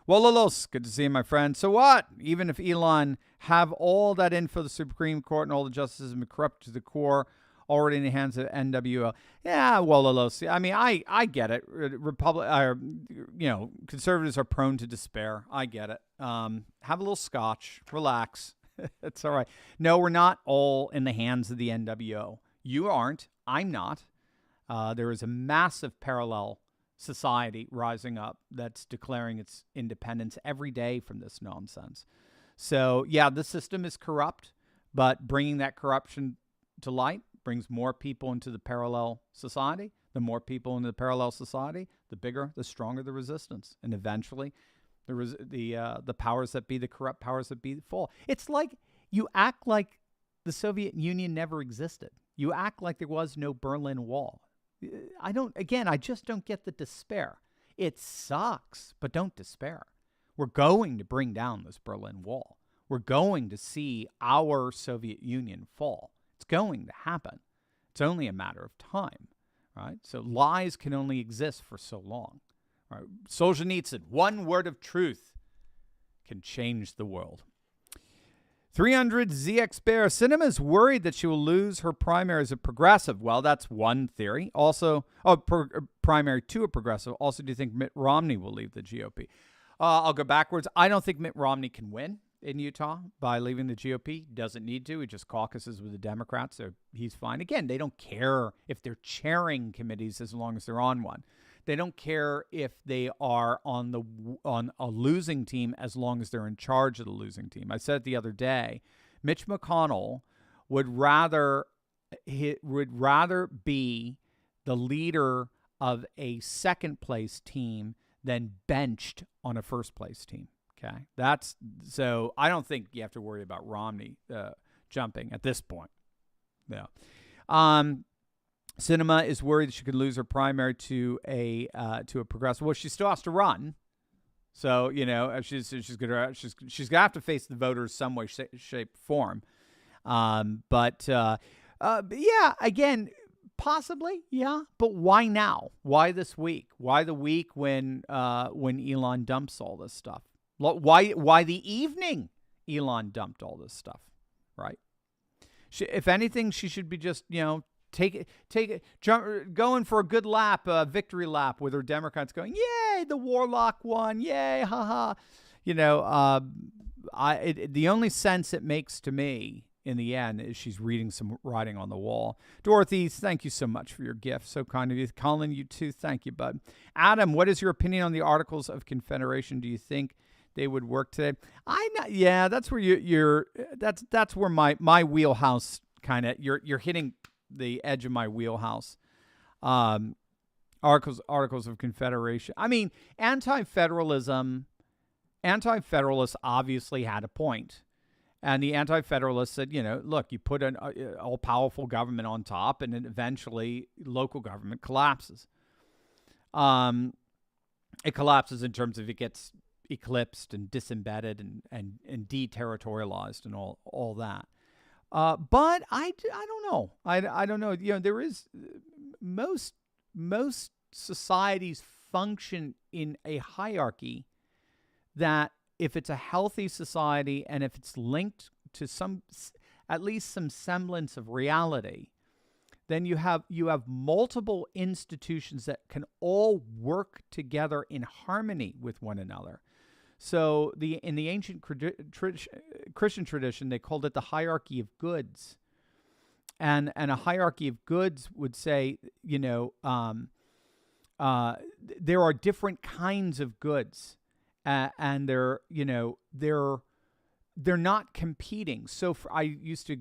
S1: Well, Lolos, good to see you, my friend. So what? Even if Elon have all that info, the Supreme Court and all the justices have been corrupt to the core, already in the hands of NWO. Yeah, well, Lolos, I mean, I get it. Conservatives are prone to despair. I get it. Have a little scotch. Relax. It's all right. No, we're not all in the hands of the NWO. You aren't. I'm not. There is a massive parallel society rising up that's declaring its independence every day from this nonsense. So, yeah, the system is corrupt, but bringing that corruption to light brings more people into the parallel society. The more people into the parallel society, the bigger, the stronger the resistance. And eventually, the powers that be, the corrupt powers that be, fall. It's like you act like the Soviet Union never existed. You act like there was no Berlin Wall. I just don't get the despair. It sucks, but don't despair. We're going to bring down this Berlin Wall. We're going to see our Soviet Union fall. It's going to happen. It's only a matter of time, right? So lies can only exist for so long. All right. Solzhenitsyn, one word of truth can change the world. 300 ZX Bear. Sinema is worried that she will lose her primary as a progressive. Well, that's one theory. Also, primary to a progressive. Also, do you think Mitt Romney will leave the GOP? I'll go backwards. I don't think Mitt Romney can win in Utah by leaving the GOP. Doesn't need to. He just caucuses with the Democrats, so he's fine. Again, they don't care if they're chairing committees as long as they're on one. They don't care if they are on a losing team as long as they're in charge of the losing team. I said it the other day, Mitch McConnell would rather be the leader of a second place team than benched on a first place team. Okay, so I don't think you have to worry about Romney jumping at this point. Yeah. Sinema is worried she could lose her primary to a progressive. Well, she still has to run, so she's gonna have to face the voters some way, shape, form. But yeah, again, possibly, yeah. But why now? Why this week? Why the week when Elon dumps all this stuff? Why the evening Elon dumped all this stuff? Right? If anything, she should be just take it, going for a good lap, victory lap with her Democrats going, yay, the warlock won, yay, haha. The only sense it makes to me in the end is she's reading some writing on the wall. Dorothy, thank you so much for your gift. So kind of you. Colin, you too. Thank you, bud. Adam, what is your opinion on the Articles of Confederation? Do you think they would work today? Yeah, that's where that's where my wheelhouse kind of, you're hitting the edge of my wheelhouse. Articles of Confederation. I mean, anti-federalists obviously had a point. And the anti-federalists said, look, you put an all-powerful government on top, and then eventually local government collapses. It collapses in terms of it gets eclipsed and disembedded and deterritorialized and all that. But I don't know. I don't know. There is most societies function in a hierarchy that if it's a healthy society and if it's linked to at least some semblance of reality, then you have multiple institutions that can all work together in harmony with one another. So in the ancient Christian tradition, they called it the hierarchy of goods. And a hierarchy of goods would say, there are different kinds of goods, and they're not competing. So I used to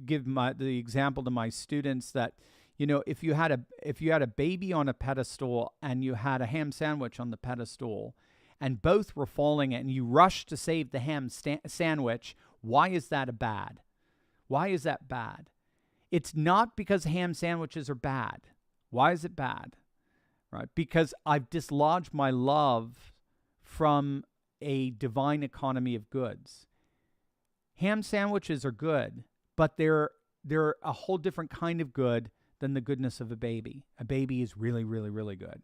S1: give the example to my students that, if you had a baby on a pedestal and you had a ham sandwich on the pedestal, and both were falling, and you rush to save the ham sandwich. Why is that bad? Why is that bad? It's not because ham sandwiches are bad. Why is it bad? Right? Because I've dislodged my love from a divine economy of goods. Ham sandwiches are good, but they're a whole different kind of good than the goodness of a baby. A baby is really, really, really good.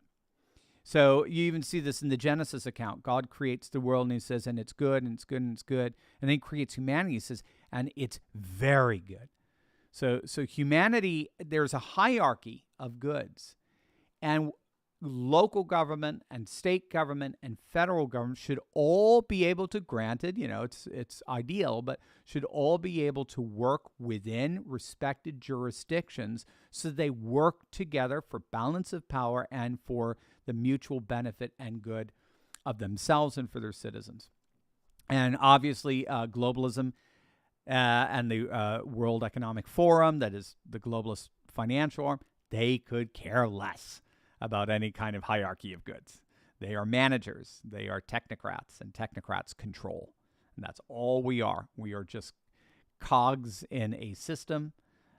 S1: So you even see this in the Genesis account. God creates the world, and he says, and it's good, and it's good, and it's good. And then he creates humanity, he says, and it's very good. So humanity, there's a hierarchy of goods. And local government and state government and federal government should all be able to, granted, it's ideal, but should all be able to work within respected jurisdictions so they work together for balance of power and for the mutual benefit and good of themselves and for their citizens. And obviously, globalism and the World Economic Forum, that is the globalist financial arm, they could care less about any kind of hierarchy of goods. They are managers. They are technocrats, and technocrats control. And that's all we are. We are just cogs in a system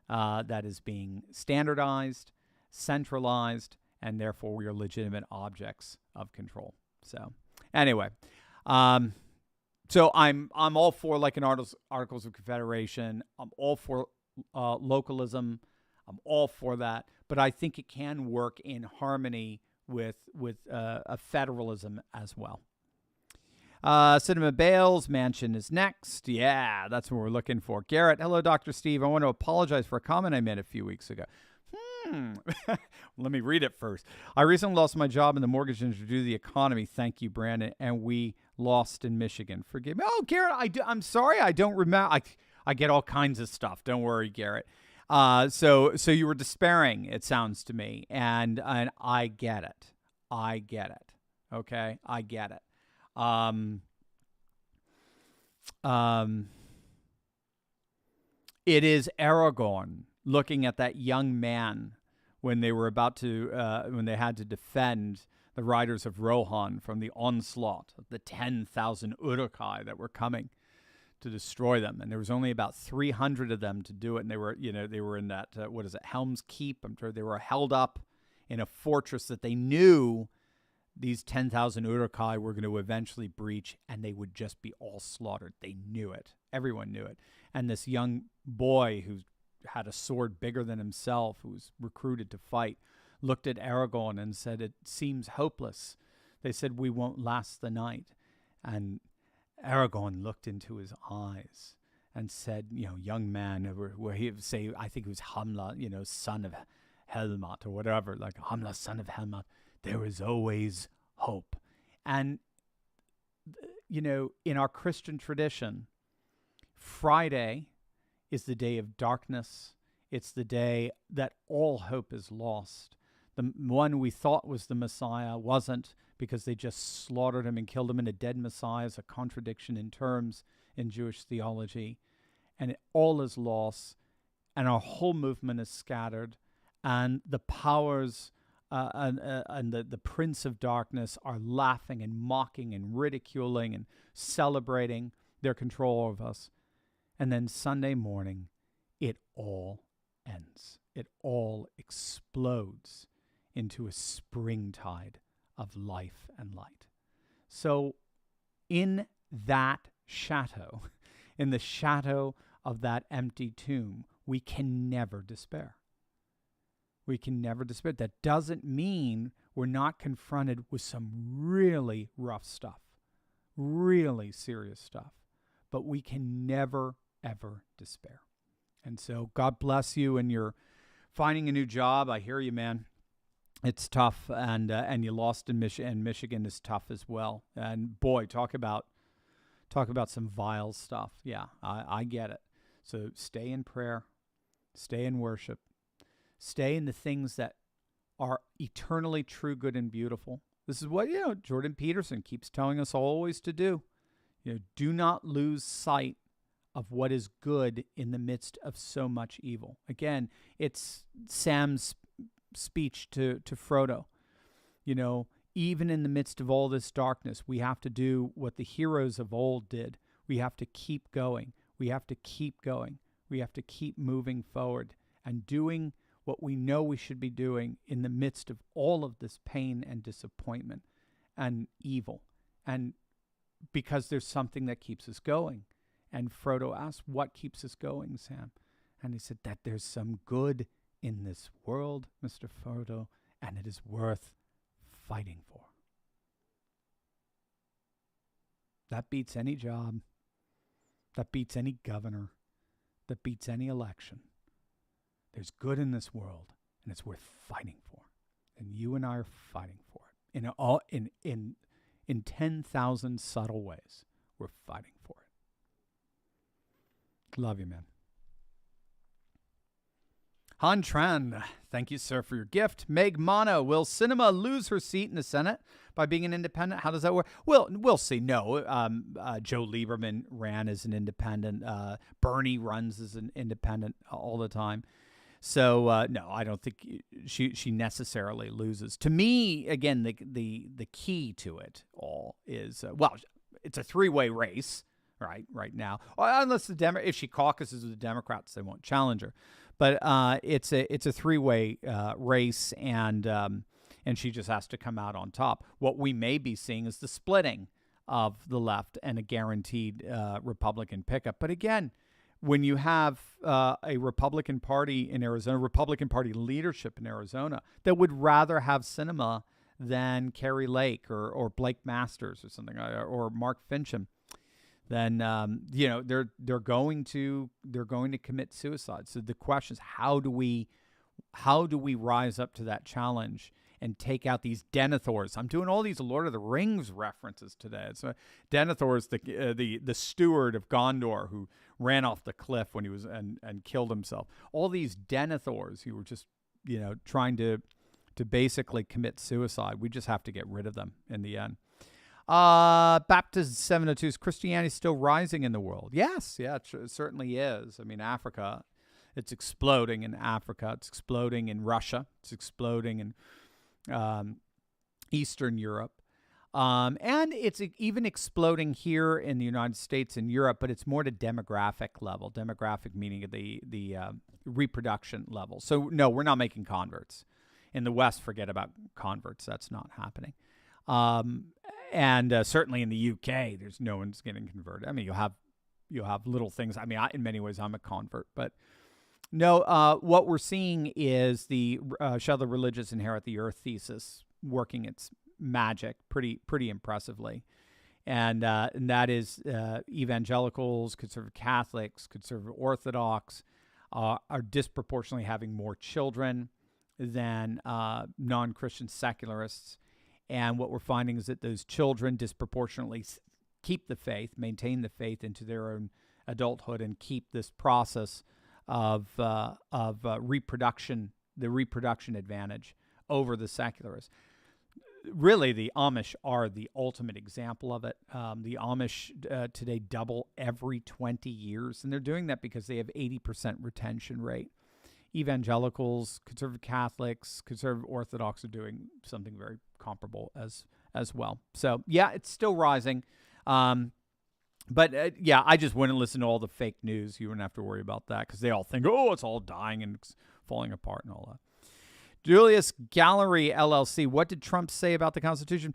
S1: that is being standardized, centralized, and therefore we are legitimate objects of control. So anyway, so I'm all for like an Articles of Confederation. I'm all for localism. I'm all for that, but I think it can work in harmony with a federalism as well. Cinema Bales, Mansion is next. Yeah, that's what we're looking for. Garrett, hello, Dr. Steve. I want to apologize for a comment I made a few weeks ago. Let me read it first. I recently lost my job in the mortgage industry due to the economy. Thank you, Brandon. And we lost in Michigan. Forgive me. Oh, Garrett, I'm sorry. I don't remember. I get all kinds of stuff. Don't worry, Garrett. So you were despairing, it sounds to me, and I get it. I get it. Okay, I get it. It is Aragorn looking at that young man when they were about to, when they had to defend the riders of Rohan from the onslaught of the 10,000 Uruk-hai that were coming to destroy them, and there was only about 300 of them to do it, and they were in that Helm's Keep. I'm sure they were held up in a fortress that they knew these 10,000 Uruk-hai were going to eventually breach, and they would just be all slaughtered. They knew it. Everyone knew it. And this young boy who had a sword bigger than himself, who was recruited to fight, looked at Aragorn and said, "It seems hopeless." They said, "We won't last the night." And Aragorn looked into his eyes and said, young man, where he would say, I think it was Hamla, son of Helmut or whatever, like Hamla, son of Helmut, there is always hope. And, in our Christian tradition, Friday is the day of darkness. It's the day that all hope is lost. The one we thought was the Messiah wasn't, because they just slaughtered him and killed him, and a dead Messiah is a contradiction in terms in Jewish theology. And all is lost, and our whole movement is scattered, and the powers and the prince of darkness are laughing and mocking and ridiculing and celebrating their control of us. And then Sunday morning, it all ends. It all explodes into a springtide of life and light. So in that shadow, in the shadow of that empty tomb, we can never despair. We can never despair. That doesn't mean we're not confronted with some really rough stuff, really serious stuff, but we can never, ever despair. And so God bless you, and you're finding a new job. I hear you, man. It's tough, and you lost in Michigan, and Michigan is tough as well. And boy, talk about some vile stuff. Yeah, I get it. So stay in prayer, stay in worship, stay in the things that are eternally true, good, and beautiful. This is what Jordan Peterson keeps telling us always to do. Do not lose sight of what is good in the midst of so much evil. Again, it's Sam's speech to Frodo. even in the midst of all this darkness, we have to do what the heroes of old did. We have to keep going. We have to keep going. We have to keep moving forward and doing what we know we should be doing in the midst of all of this pain and disappointment and evil. And because there's something that keeps us going. And Frodo asked, what keeps us going, Sam? And he said that there's some good in this world, Mr. Frodo, and it is worth fighting for. That beats any job. That beats any governor. That beats any election. There's good in this world, and it's worth fighting for. And you and I are fighting for it in 10,000 subtle ways. We're fighting for it. Love you, man. Han Tran, thank you, sir, for your gift. Meg Mono, will Sinema lose her seat in the Senate by being an independent? How does that work? Well, we'll see. No, Joe Lieberman ran as an independent. Bernie runs as an independent all the time. So, no, I don't think she necessarily loses. To me, again, the key to it all is, it's a three-way race, right now. Unless if she caucuses with the Democrats, they won't challenge her. But it's a three-way race, and she just has to come out on top. What we may be seeing is the splitting of the left and a guaranteed Republican pickup. But again, when you have a Republican Party in Arizona, Republican Party leadership in Arizona that would rather have Sinema than Kerry Lake or Blake Masters or something, or Mark Fincham, then they're going to commit suicide. So the question is, how do we rise up to that challenge and take out these Denethors? I'm doing all these Lord of the Rings references today. So Denethor's the steward of Gondor who ran off the cliff when he was and killed himself. All these Denethors who were just trying to basically commit suicide. We just have to get rid of them in the end. Baptist 702, is Christianity still rising in the world? Yes, yeah, it certainly is. I mean, Africa, it's exploding in Africa. It's exploding in Russia. It's exploding in Eastern Europe. And it's even exploding here in the United States and Europe, but it's more to demographic level. Demographic meaning the reproduction level. So, no, we're not making converts. In the West, forget about converts. That's not happening. And certainly in the UK, there's no one's getting converted. I mean, you'll have little things. I mean, in many ways, I'm a convert, but no. What we're seeing is the shall the religious inherit the earth thesis working its magic pretty impressively, and that is evangelicals, conservative Catholics, conservative Orthodox are disproportionately having more children than non-Christian secularists. And what we're finding is that those children disproportionately keep the faith, maintain the faith into their own adulthood, and keep this process of reproduction, the reproduction advantage over the secularists. Really, the Amish are the ultimate example of it. The Amish today double every 20 years, and they're doing that because they have 80% retention rate. Evangelicals, conservative Catholics, conservative Orthodox are doing something very comparable as well. So, yeah, it's still rising. But I just wouldn't listen to all the fake news. You wouldn't have to worry about that because they all think, it's all dying and it's falling apart and all that. Julius Gallery LLC, what did Trump say about the Constitution?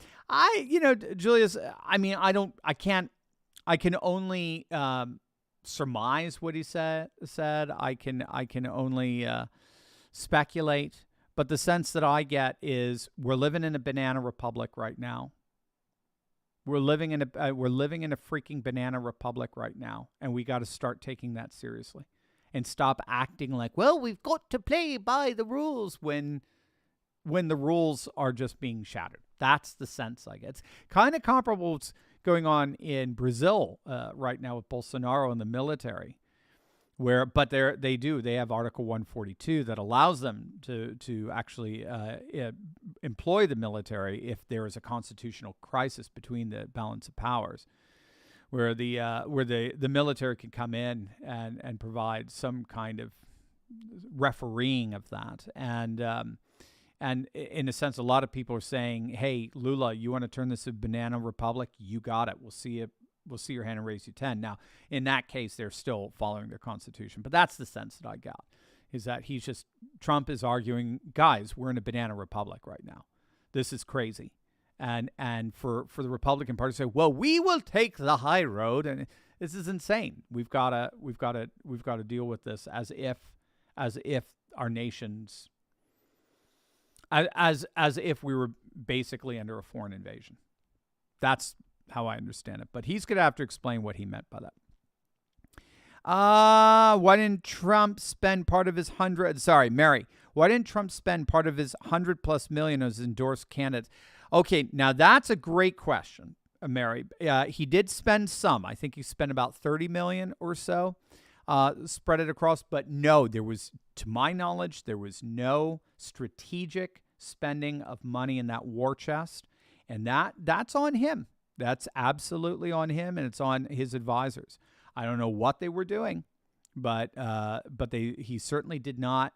S1: Julius, I mean, I can only surmise what he said. I can only speculate. But the sense that I get is we're living in a banana republic right now. We're living in a freaking banana republic right now, and we got to start taking that seriously and stop acting like, well, we've got to play by the rules when the rules are just being shattered. That's the sense I get. It's kind of comparable to what's going on in Brazil right now with Bolsonaro and the military, but they have Article 142 that allows them to actually employ the military if there is a constitutional crisis between the balance of powers, where the military can come in and provide some kind of refereeing of that, and And in a sense, a lot of people are saying, hey, Lula, you want to turn this a banana republic? You got it. We'll see it. We'll see your hand and raise you 10. Now, in that case, they're still following their constitution. But that's the sense that I got, is that Trump is arguing, guys, we're in a banana republic right now. This is crazy. And for the Republican Party to say, well, we will take the high road, and this is insane. We've got to deal with this as if our nation's as if we were basically under a foreign invasion. That's how I understand it. But he's going to have to explain what he meant by that. Why didn't Trump spend part of his why didn't Trump spend part of his $100+ million as endorsed candidates? Okay, now that's a great question, Mary. He did spend some. I think he spent about $30 million or so, spread it across. But no, to my knowledge, there was no strategic spending of money in that war chest, and that's on him. That's absolutely on him, and it's on his advisors. I don't know what they were doing, but he certainly did not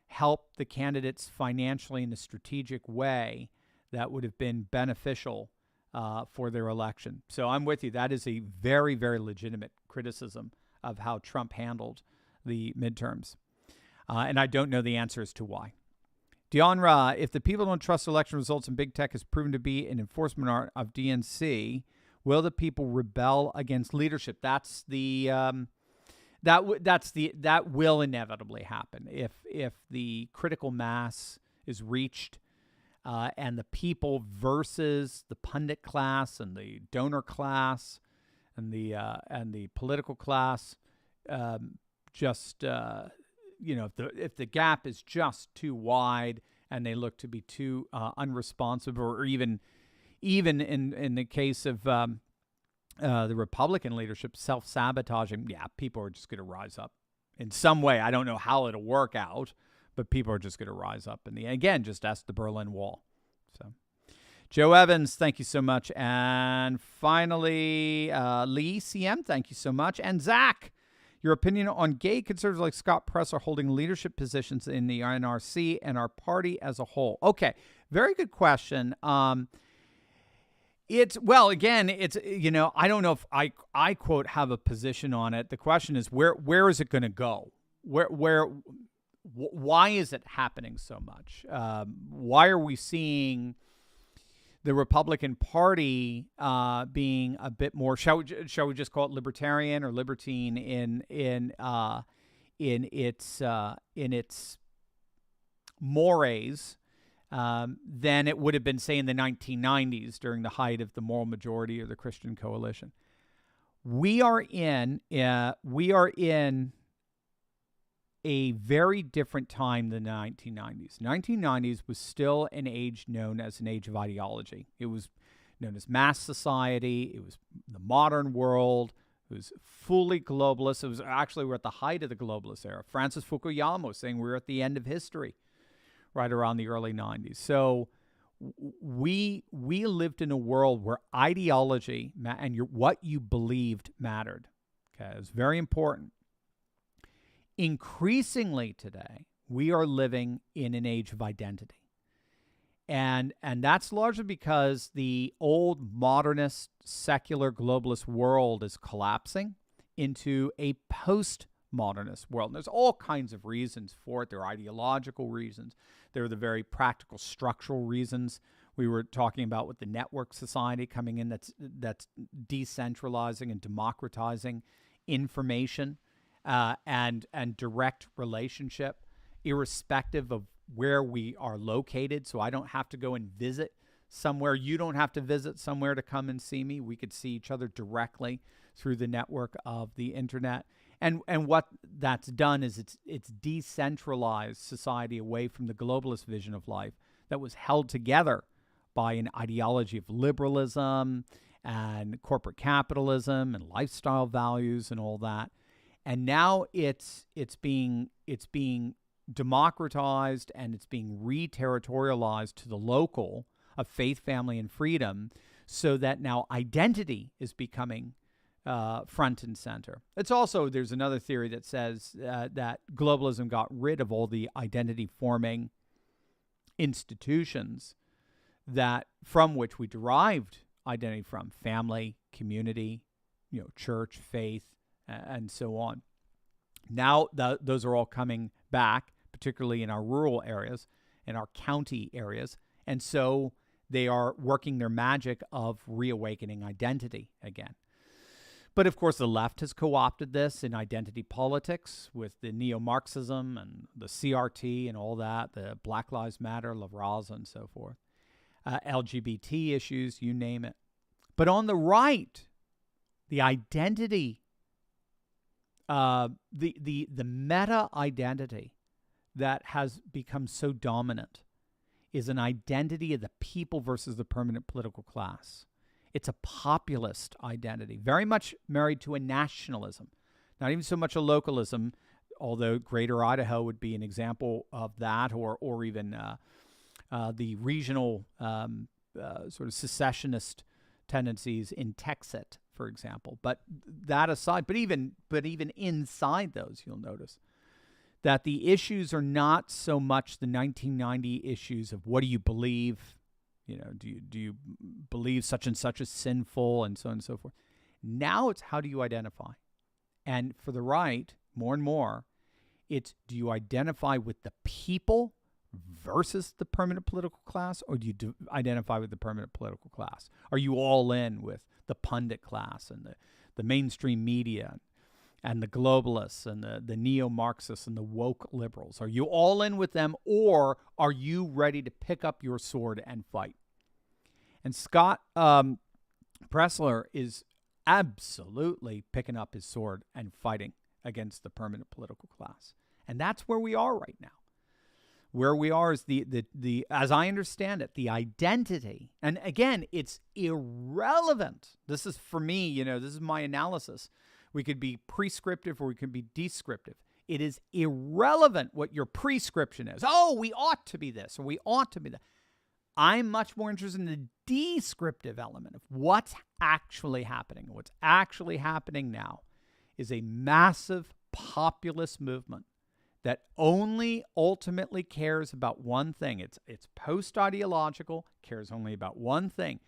S1: help the candidates financially in a strategic way that would have been beneficial for their election. So I'm with you. That is a very, very legitimate criticism of how Trump handled the midterms. And I don't know the answer as to why. Deonra, if the people don't trust election results and big tech has proven to be an enforcement art of DNC, will the people rebel against leadership? That's that will inevitably happen if the critical mass is reached, and the people versus the pundit class and the donor class and the political class, if the gap is just too wide and they look to be too unresponsive, or even in the case of the Republican leadership self-sabotaging, people are just going to rise up in some way. I don't know how it'll work out, but people are just going to rise up. And again, just ask the Berlin Wall. So, Joe Evans, thank you so much. And finally, Lee CM, thank you so much. And Zach, your opinion on gay conservatives like Scott Press are holding leadership positions in the NRC and our party as a whole. Okay, very good question. I don't know if I quote have a position on it. The question is where is it going to go? Why is it happening so much? Why are we seeing the Republican Party being a bit more, shall we just call it libertarian or libertine in its mores than it would have been, say, in the 1990s during the height of the moral majority or the Christian coalition? We are in a very different time than the 1990s. 1990s was still an age known as an age of ideology. It was known as mass society. It was the modern world. It was fully globalist. It was actually, we're at the height of the globalist era. Francis Fukuyama was saying we're at the end of history right around the early 90s. So we lived in a world where ideology and what you believed mattered. Okay, it was very important. Increasingly today, we are living in an age of identity. And that's largely because the old modernist, secular, globalist world is collapsing into a post-modernist world. And there's all kinds of reasons for it. There are ideological reasons. There are the very practical, structural reasons we were talking about with the network society coming in that's decentralizing and democratizing information and direct relationship, irrespective of where we are located. So I don't have to go and visit somewhere. You don't have to visit somewhere to come and see me. We could see each other directly through the network of the internet. And what that's done is it's decentralized society away from the globalist vision of life that was held together by an ideology of liberalism and corporate capitalism and lifestyle values and all that. And now it's being democratized and it's being re-territorialized to the local of faith, family, and freedom, so that now identity is becoming front and center. It's also, there's another theory that says that globalism got rid of all the identity forming institutions that from which we derived identity from: family, community, church, faith, and so on. Now those are all coming back, particularly in our rural areas, in our county areas, and so they are working their magic of reawakening identity again. But of course, the left has co-opted this in identity politics with the neo-Marxism and the CRT and all that, the Black Lives Matter, La Raza, and so forth, LGBT issues, you name it. But on the right, the identity, the meta identity that has become so dominant is an identity of the people versus the permanent political class. It's a populist identity, very much married to a nationalism, not even so much a localism, although Greater Idaho would be an example of that, or even the regional sort of secessionist tendencies in Texas, for example. But that aside, but even inside those, you'll notice that the issues are not so much the 1990 issues of what do you believe. Do you believe such and such is sinful, and so on and so forth. Now it's how do you identify? And for the right, more and more, it's do you identify with the people versus the permanent political class, or do you identify with the permanent political class? Are you all in with the pundit class and the mainstream media and the globalists and the neo-Marxists and the woke liberals? Are you all in with them, or are you ready to pick up your sword and fight? And Scott Pressler is absolutely picking up his sword and fighting against the permanent political class. And that's where we are right now. Where we are is the as I understand it, the identity. And again, it's irrelevant. This is for me, this is my analysis. We could be prescriptive or we could be descriptive. It is irrelevant what your prescription is. Oh, we ought to be this or we ought to be that. I'm much more interested in the descriptive element of what's actually happening. What's actually happening now is a massive populist movement that only ultimately cares about one thing. It's post-ideological, cares only about one thing.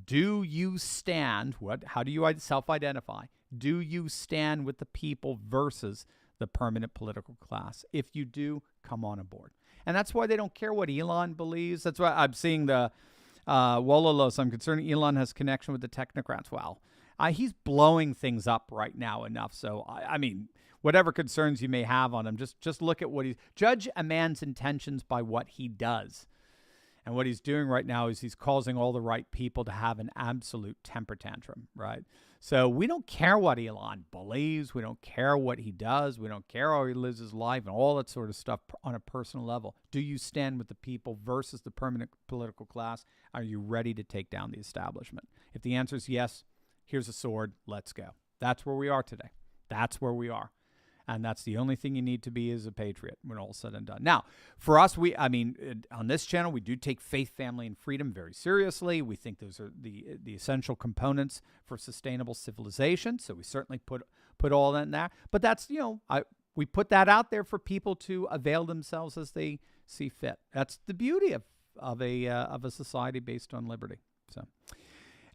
S1: Do you stand, how do you self-identify? Do you stand with the people versus the permanent political class? If you do, come on aboard. And that's why they don't care what Elon believes. That's why I'm seeing the Wololos. I'm concerned Elon has connection with the technocrats. Well, he's blowing things up right now enough. So, I mean, whatever concerns you may have on him, just look at judge a man's intentions by what he does. And what he's doing right now is he's causing all the right people to have an absolute temper tantrum, right? So we don't care what Elon believes. We don't care what he does. We don't care how he lives his life and all that sort of stuff on a personal level. Do you stand with the people versus the permanent political class? Are you ready to take down the establishment? If the answer is yes, here's a sword. Let's go. That's where we are today. That's where we are. And that's the only thing you need to be as a patriot when all said and done. Now, for us, on this channel, we do take faith, family, and freedom very seriously. We think those are the essential components for sustainable civilization. So we certainly put all that in there. But that's, we put that out there for people to avail themselves as they see fit. That's the beauty of a society based on liberty. So.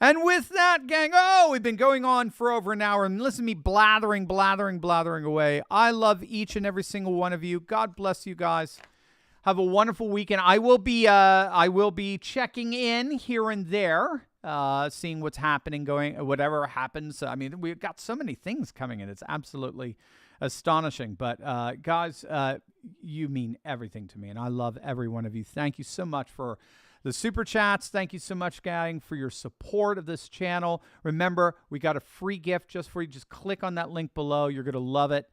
S1: And with that, gang, we've been going on for over an hour, and listen to me blathering away. I love each and every single one of you. God bless you guys. Have a wonderful weekend. I will be checking in here and there, seeing what's happening, whatever happens. I mean, we've got so many things coming in. It's absolutely astonishing. But guys, you mean everything to me, and I love every one of you. Thank you so much for the super chats. Thank you so much, gang, for your support of this channel. Remember, we got a free gift just for you. Just click on that link below. You're going to love it.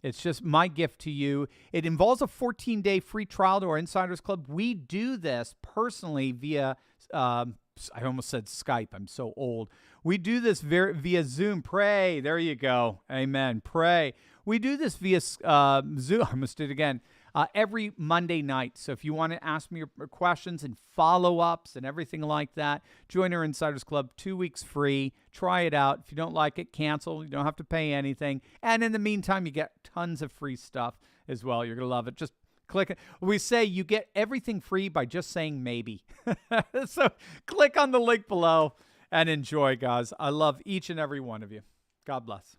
S1: It's just my gift to you. It involves a 14-day free trial to our Insiders Club. We do this personally via, I almost said Skype. I'm so old. We do this via Zoom. Pray. There you go. Amen. Pray. We do this via Zoom. I almost did it again. Every Monday night. So if you want to ask me your questions and follow-ups and everything like that, join our Insiders Club. 2 weeks free. Try it out. If you don't like it, cancel. You don't have to pay anything. And in the meantime, you get tons of free stuff as well. You're going to love it. Just Click. We say you get everything free by just saying maybe. So click on the link below and enjoy, guys. I love each and every one of you. God bless.